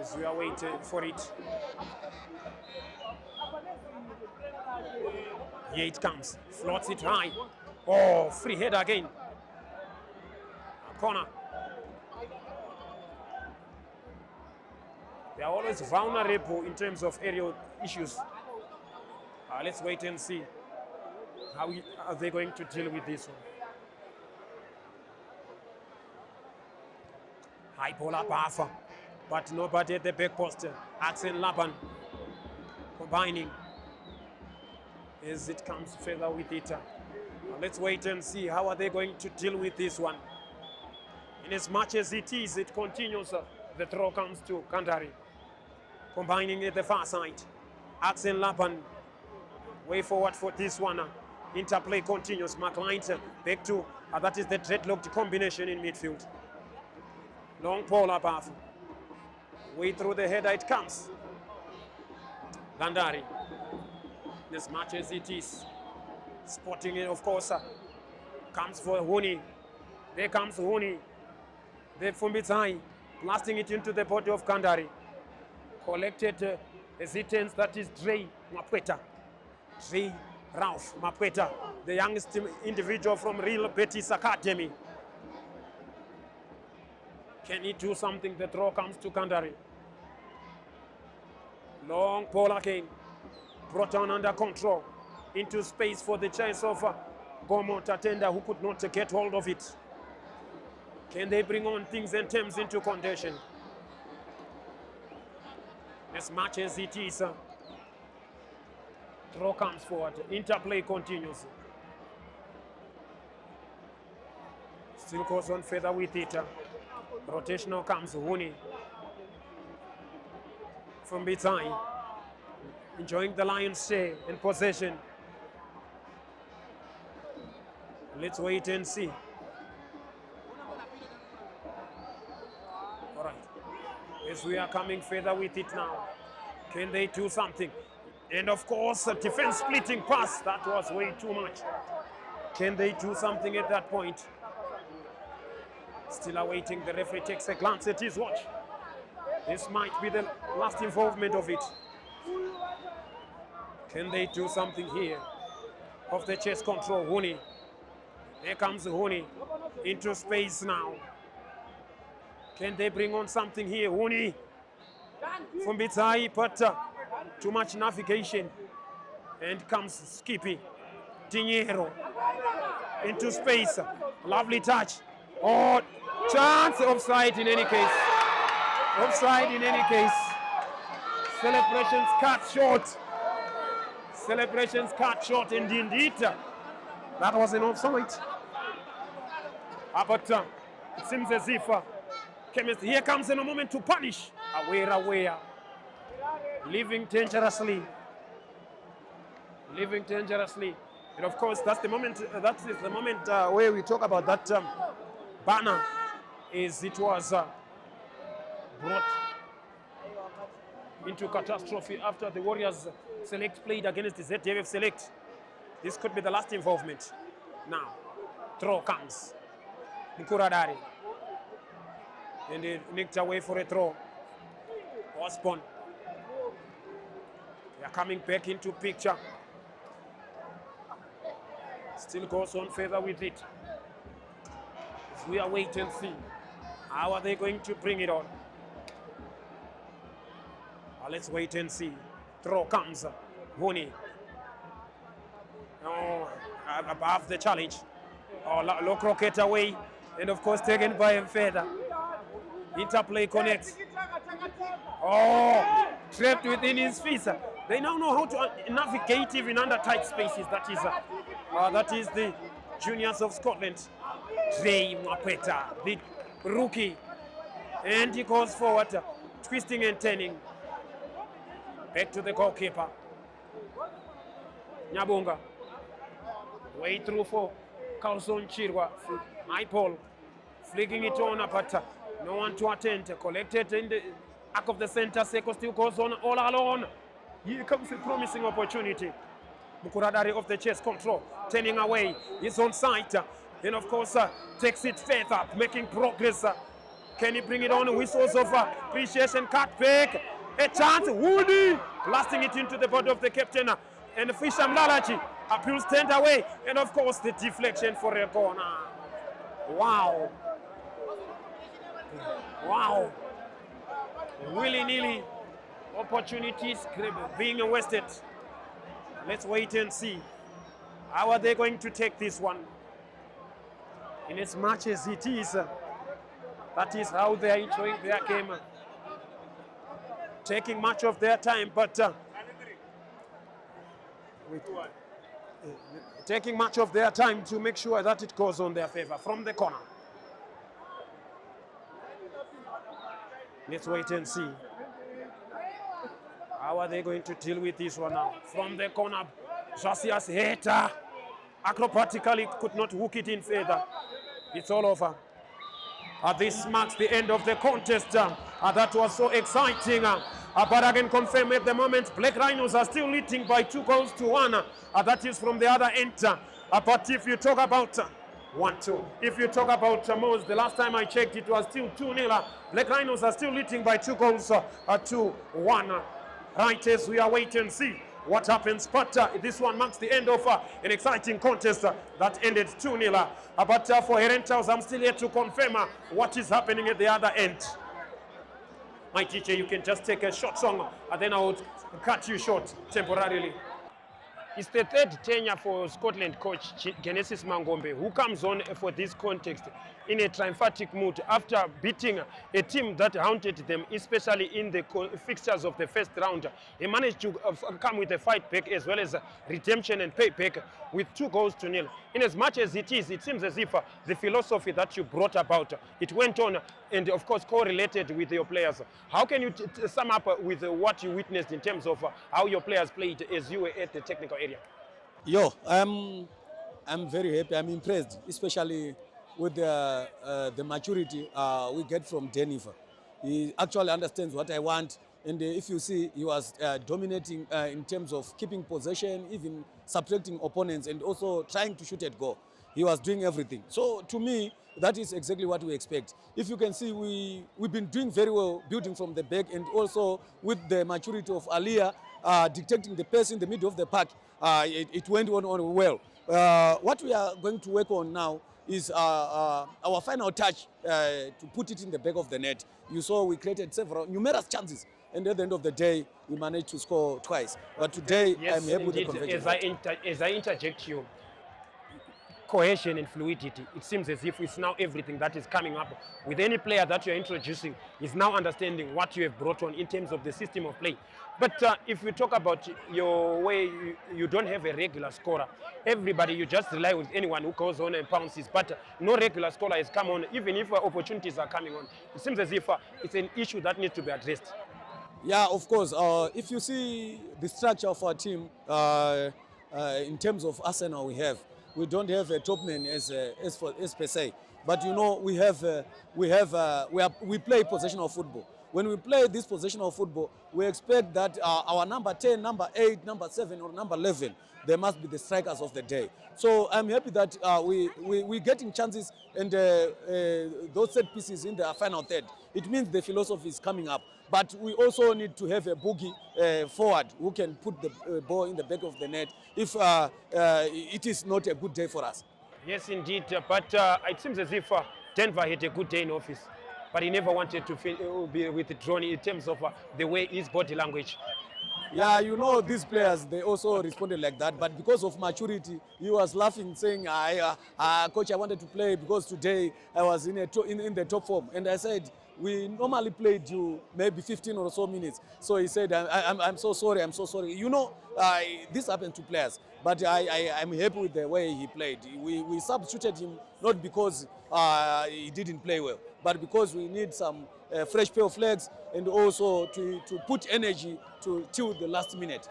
As we are waiting for it. Here it comes. Floats it high. Oh, free header again. A corner. They are always vulnerable in terms of aerial issues. Let's wait and see how are they going to deal with this one. High ball up half, but nobody at the back post. Axel Laban combining as it comes further with it. Let's wait and see how are they going to deal with this one. In as much as it is, it continues. The throw comes to Kandari. Combining at the far side. Axel Laban way forward for this one. Interplay continues. McLean back to, that is the dreadlocked combination in midfield. Long ball up half. Way through the header it comes. Kandari. As much as it is. Spotting it, of course, comes for Huni. There comes Huni. The Fumbitsai blasting it into the body of Kandari. Collected as it ends, that is Dre Mapweta. Dre Ralph Mapweta, the youngest individual from Real Betis Academy. Can he do something? The throw comes to Kandari. Long ball again. Brought on under control. Into space for the chance of Gomo Tatenda, who could not get hold of it. Can they bring on things and terms into condition? As much as it is, throw comes forward. Interplay continues. Still goes on further with it. Rotational comes Huni from Bitai, enjoying the lion's share and possession. Let's wait and see. All right, as we are coming further with it now, can they do something? And of course, a defense splitting pass, that was way too much. Can they do something at that point? Still awaiting. The referee takes a glance at his watch. This might be the last involvement of it. Can they do something here? Off the chest control, Huni. There comes Huni into space now. Can they bring on something here? Huni from Bitai, but too much navigation. And comes Skippy. Dinero into space. Lovely touch. Oh, chance, offside in any case. Offside in any case. Celebrations cut short. Celebrations cut short, and indeed, that was an offside. But it seems as if here comes in a moment to punish. Aware. Living dangerously. And of course, that's the moment. That is the moment where we talk about that banner, as it was brought into catastrophe after the Warriors Select played against the ZDF Select. This could be the last involvement. Now, throw comes. Nkuradari. And they nicked away for a throw. Osborne. They are coming back into picture. Still goes on further with it. As we are wait and see. How are they going to bring it on? Let's wait and see. Throw comes. Huni. Oh, above the challenge. Oh, low croquet away. And of course taken by Mfeda. Interplay connects. Oh, trapped within his feet. They now know how to navigate even under tight spaces. That is the juniors of Scotland. Dre Mapweta, the rookie. And he goes forward, twisting and turning. Back to the goalkeeper. Nyabunga. Way through for Carlson Chirwa. High ball. Flicking it on, but no one to attend. Collected in the back of the center. Seko still goes on all alone. Here comes a promising opportunity. Mukuradari off the chest control. Turning away. He's on sight. And of course, takes it further, making progress. Can he bring it on? Whistles of appreciation. Cut back. A chance. Woody blasting it into the body of the captain. And Fisham Lalachi appeals turned away. And of course, the deflection for a corner. Wow. Willy-nilly opportunities being wasted. Let's wait and see. How are they going to take this one? In as much as it is, that is how they are enjoying their game. Taking much of their time, but taking much of their time to make sure that it goes on their favor from the corner. Let's wait and see. How are they going to deal with this one now? From the corner, Josias Heta acrobatically could not hook it in further. It's all over. This marks the end of the contest. That was so exciting. But I can confirm at the moment, Black Rhinos are still leading by 2-1. That is from the other end. But if you talk about 1-2. If you talk about Moz, the last time I checked, it was still 2-0. Black Rhinos are still leading by 2 goals to 1. Right, as we are waiting and see what happens. But this one marks the end of an exciting contest that ended 2-0. But for Herentaus, I'm still here to confirm what is happening at the other end. My teacher, you can just take a short song, and then I will cut you short temporarily. It's the third tenure for Scottland coach Genesis Mangombe, who comes on for this context in a triumphatic mood after beating a team that haunted them, especially in the fixtures of the first round. He managed to come with a fight back as well as redemption and payback with 2 goals to 0. In as much as it seems as if the philosophy that you brought about, it went on and of course correlated with your players. How can you sum up with what you witnessed in terms of how your players played as you were at the technical area? I'm very happy. I'm impressed, especially with the maturity we get from Denver. He actually understands what I want, and if you see, he was dominating in terms of keeping possession, even subtracting opponents, and also trying to shoot at goal. He was doing everything. So to me, that is exactly what we expect. If you can see, we've been doing very well, building from the back, and also with the maturity of Aliyah dictating the pace in the middle of the park, it went on well. What we are going to work on now is our final touch to put it in the back of the net. You saw we created numerous chances, and at the end of the day, we managed to score twice. But today, yes, I'm happy with the indeed. conversion. As I interject you, cohesion and fluidity, it seems as if it's now everything that is coming up with any player that you're introducing is now understanding what you have brought on in terms of the system of play. But if we talk about your way, you don't have a regular scorer. Everybody, you just rely with anyone who goes on and pounces, but no regular scorer has come on, even if opportunities are coming on. It seems as if it's an issue that needs to be addressed. Yeah, of course. If you see the structure of our team, in terms of Arsenal, we don't have a top man as per se. But you know, we play possessional football. When we play this positional football, we expect that our number 10, number 8, number 7, or number 11, they must be the strikers of the day. So I'm happy that we're getting chances and those set pieces in the final third. It means the philosophy is coming up. But we also need to have a boogie forward who can put the ball in the back of the net if it is not a good day for us. Yes, indeed. But it seems as if Denver had a good day in office, but he never wanted to be withdrawn in terms of the way his body language. Yeah, you know, these players, they also responded like that. But because of maturity, he was laughing, saying, Coach, I wanted to play because today I was in the top form. And I said, we normally played you maybe 15 or so minutes. So he said, I'm so sorry, I'm so sorry. You know, this happened to players. But I'm happy with the way he played. We substituted him not because he didn't play well, but because we need some fresh pair of legs and also to put energy till the last minute.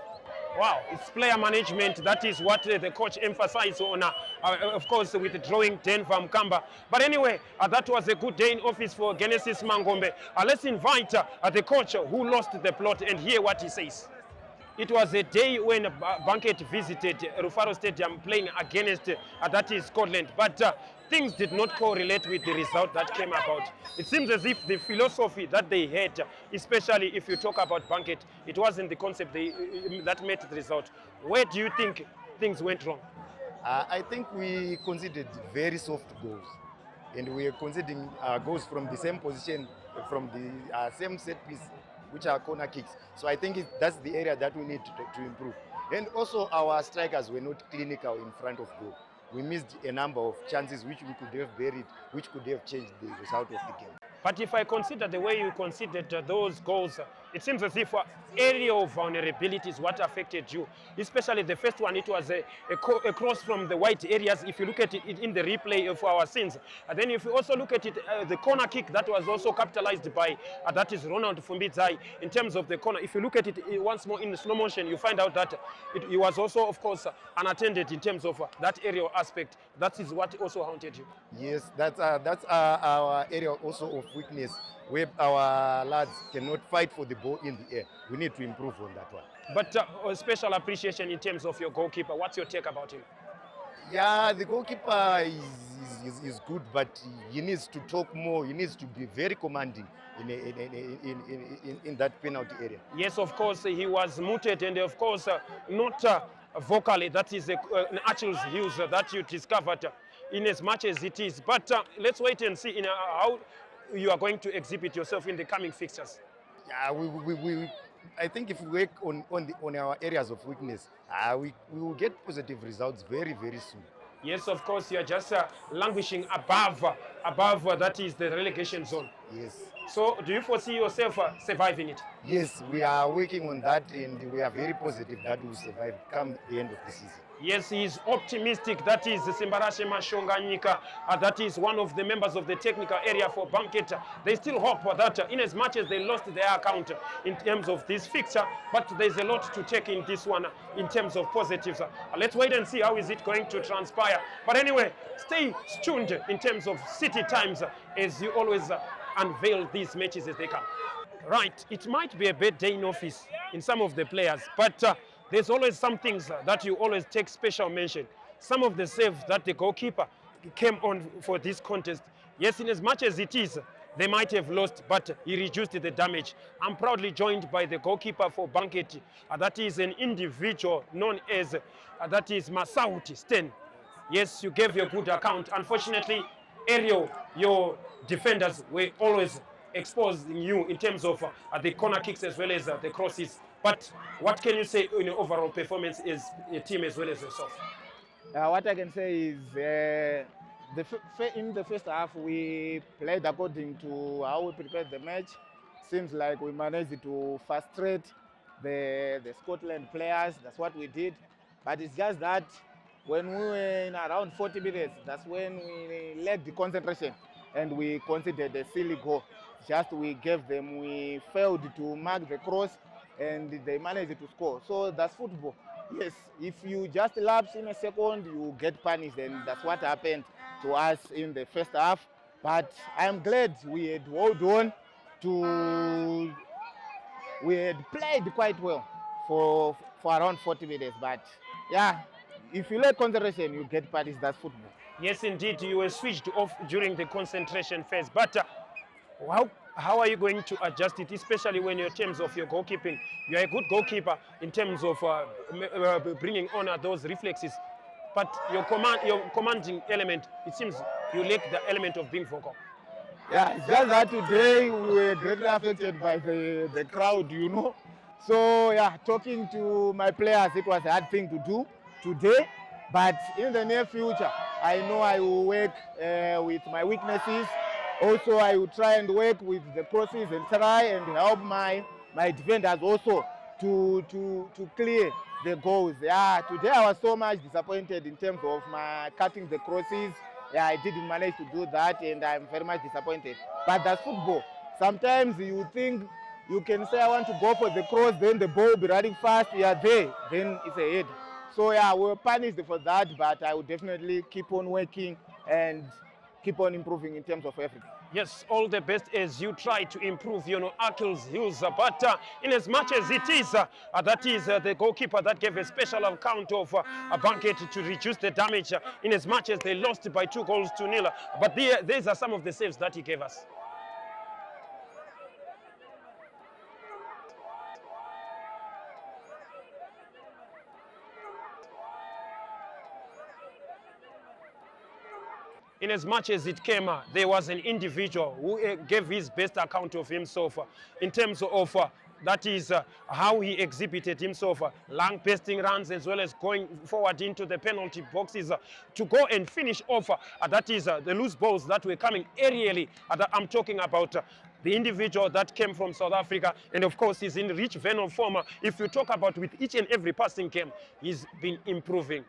Wow, it's player management. That is what the coach emphasized on, of course, withdrawing Denver Mkamba. But anyway, that was a good day in office for Genesis Mangombe. Let's invite the coach who lost the plot and hear what he says. It was a day when Banket visited Rufaro Stadium playing against, that is Scotland. But things did not correlate with the result that came about. It seems as if the philosophy that they had, especially if you talk about Banket, it wasn't the concept that made the result. Where do you think things went wrong? I think we conceded very soft goals. And we are conceding goals from the same position, from the same set piece, which are corner kicks. So I think that's the area that we need to improve. And also our strikers were not clinical in front of goal. We missed a number of chances which we could have buried, which could have changed the result of the game. But if I consider the way you considered those goals, it seems as if area of vulnerability is what affected you. Especially the first one, it was a cross from the white areas. If you look at it in the replay of our scenes, and then if you also look at it, the corner kick that was also capitalized by, that is Ronald Fumbizai, in terms of the corner. If you look at it once more in slow motion, you find out that it was also, of course, unattended in terms of that aerial aspect. That is what also haunted you. Yes, that's our area also of weakness, where our lads cannot fight for the ball in the air. We need to improve on that one. But a special appreciation in terms of your goalkeeper. What's your take about him? Yeah, the goalkeeper is good, but he needs to talk more. He needs to be very commanding in that penalty area. Yes, of course, he was muted, and of course, not vocally. That is an Achilles heel that you discovered in as much as it is. But let's wait and see how you are going to exhibit yourself in the coming fixtures. Yeah, I think if we work on our areas of weakness, we will get positive results very, very soon. Yes, of course, you are just languishing above that is the relegation zone. Yes. So do you foresee yourself surviving it? Yes, we are working on that, and we are very positive that we will survive come the end of the season. Yes, he is optimistic. That is Simbarashe Mashonganyika. That is one of the members of the technical area for Banket. They still hope that in as much as they lost their account in terms of this fixture, but there's a lot to take in this one in terms of positives. Let's wait and see how is it going to transpire. But anyway, stay tuned in terms of City Times as you always unveil these matches as they come. Right, it might be a bad day in office in some of the players, but there's always some things that you always take special mention. Some of the saves that the goalkeeper came on for this contest, yes, in as much as it is, they might have lost, but he reduced the damage. I'm proudly joined by the goalkeeper for Banket. That is an individual known as, that is Masauti Sten. Yes, you gave your good account. Unfortunately, Ariel, your defenders were always exposing you in terms of the corner kicks as well as the crosses. But what can you say in your overall performance as a team as well as yourself? What I can say is in the first half we played according to how we prepared the match. Seems like we managed to frustrate the Scotland players. That's what we did. But it's just that when we were in around 40 minutes, that's when we lacked the concentration and we conceded a silly goal. We failed to mark the cross and they managed to score. So that's football. Yes, if you just lapse in a second, you get punished, and that's what happened to us in the first half. But I'm glad we had held on we had played quite well for around 40 minutes. But yeah, if you lack concentration, you get punished. That's football. Yes, indeed, you were switched off during the concentration phase. But how are you going to adjust it, especially when in terms of your goalkeeping? You're a good goalkeeper in terms of bringing on those reflexes. But your commanding element, it seems you lack the element of being vocal. Yeah, it's just that today we were greatly affected by the crowd, you know. So yeah, talking to my players, it was a hard thing to do today. But in the near future, I know I will work with my weaknesses. Also, I will try and work with the crosses and try and help my defenders also to clear the goals. Yeah, today I was so much disappointed in terms of my cutting the crosses. Yeah, I didn't manage to do that, and I'm very much disappointed. But that's football. Sometimes you think you can say I want to go for the cross, then the ball will be running fast. Yeah, then it's a head. So yeah, we're punished for that, but I will definitely keep on working and keep on improving in terms of everything. Yes, all the best as you try to improve, Achilles heels. But in as much as it is, that is the goalkeeper that gave a special account of a Banket to reduce the damage in as much as they lost by 2-0. But these are some of the saves that he gave us. In as much as it came, there was an individual who gave his best account of himself in terms of that is how he exhibited himself, long pasting runs as well as going forward into the penalty boxes to go and finish off, that is the loose balls that were coming aerially. I'm talking about the individual that came from South Africa, and of course he's in rich vein of form. If you talk about with each and every passing game, he's been improving.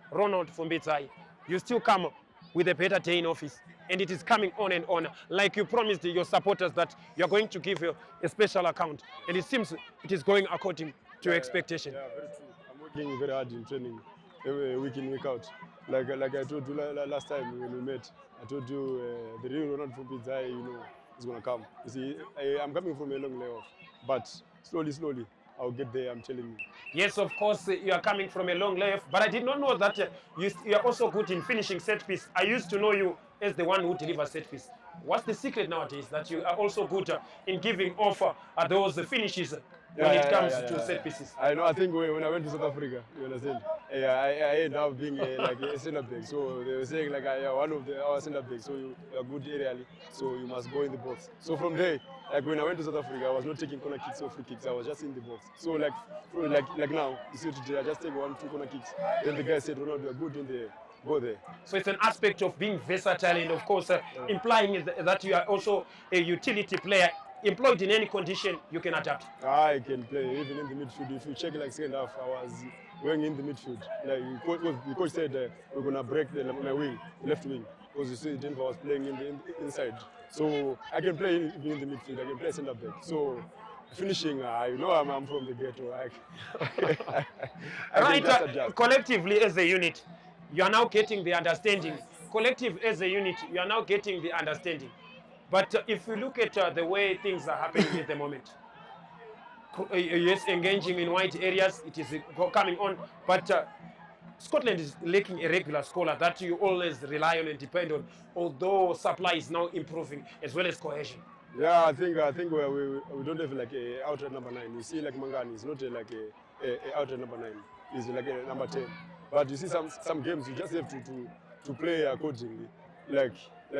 Ronald Fumbitsai, you still come with a better day in office, and it is coming on and on, like you promised your supporters that you're going to give you a special account, and it seems it is going according to expectation. Yeah, very true. I'm working very hard in training, every week in, week out. Like I told you last time when we met, I told you the real Ronald Fumbitsai, is going to come. You see, I'm coming from a long layoff, but slowly, I'll get there, I'm telling you. Yes, of course, you are coming from a long left, but I did not know that you are also good in finishing set piece. I used to know you as the one who delivers set piece. What's the secret nowadays that you are also good in giving off those finishes when it comes to set pieces? I know. I think when I went to South Africa, you understand, I ended up being like a center back. So they were saying like one of our center backs. So you are good aerially, so you must go in the box. So from there, like when I went to South Africa, I was not taking corner kicks or free kicks. I was just in the box. So like now, you see today, I just take 1-2 corner kicks. Then the guy said, Ronald, you are good in there. Go there. So it's an aspect of being versatile and of course implying that you are also a utility player. Employed in any condition, you can adapt. I can play even in the midfield. If you check like second half, I was going in the midfield. Like the coach said, we're gonna break my wing, left wing, because you see Denver was playing in the inside. So I can play even in the midfield. I can play centre back. So finishing, you know, I'm from the ghetto. Right, collectively as a unit, you are now getting the understanding. Collective as a unit, you are now getting the understanding. But if you look at the way things are happening at the moment, yes, engaging in wide areas, it is coming on. But Scotland is lacking a regular scorer that you always rely on and depend on, although supply is now improving as well as cohesion. Yeah, I think we don't have like a outright number 9. You see, like Mangani is not like a outright number 9. He's like a number 10. But you see some games you just have to play accordingly, like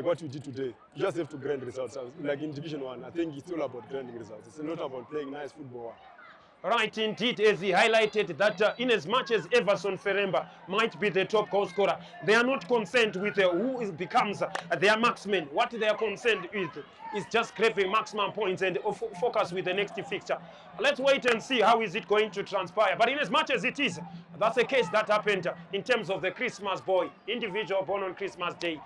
what you did today. You just have to grind results. Like in Division 1, I think it's all about grinding results. It's not about playing nice football. Right, indeed, as he highlighted that in as much as Everson Feremba might be the top goal scorer, they are not concerned with who becomes their marksman. What they are concerned with is just grabbing maximum points and focus with the next fixture. Let's wait and see how is it going to transpire. But in as much as it is, that's a case that happened in terms of the Christmas boy, individual born on Christmas Day.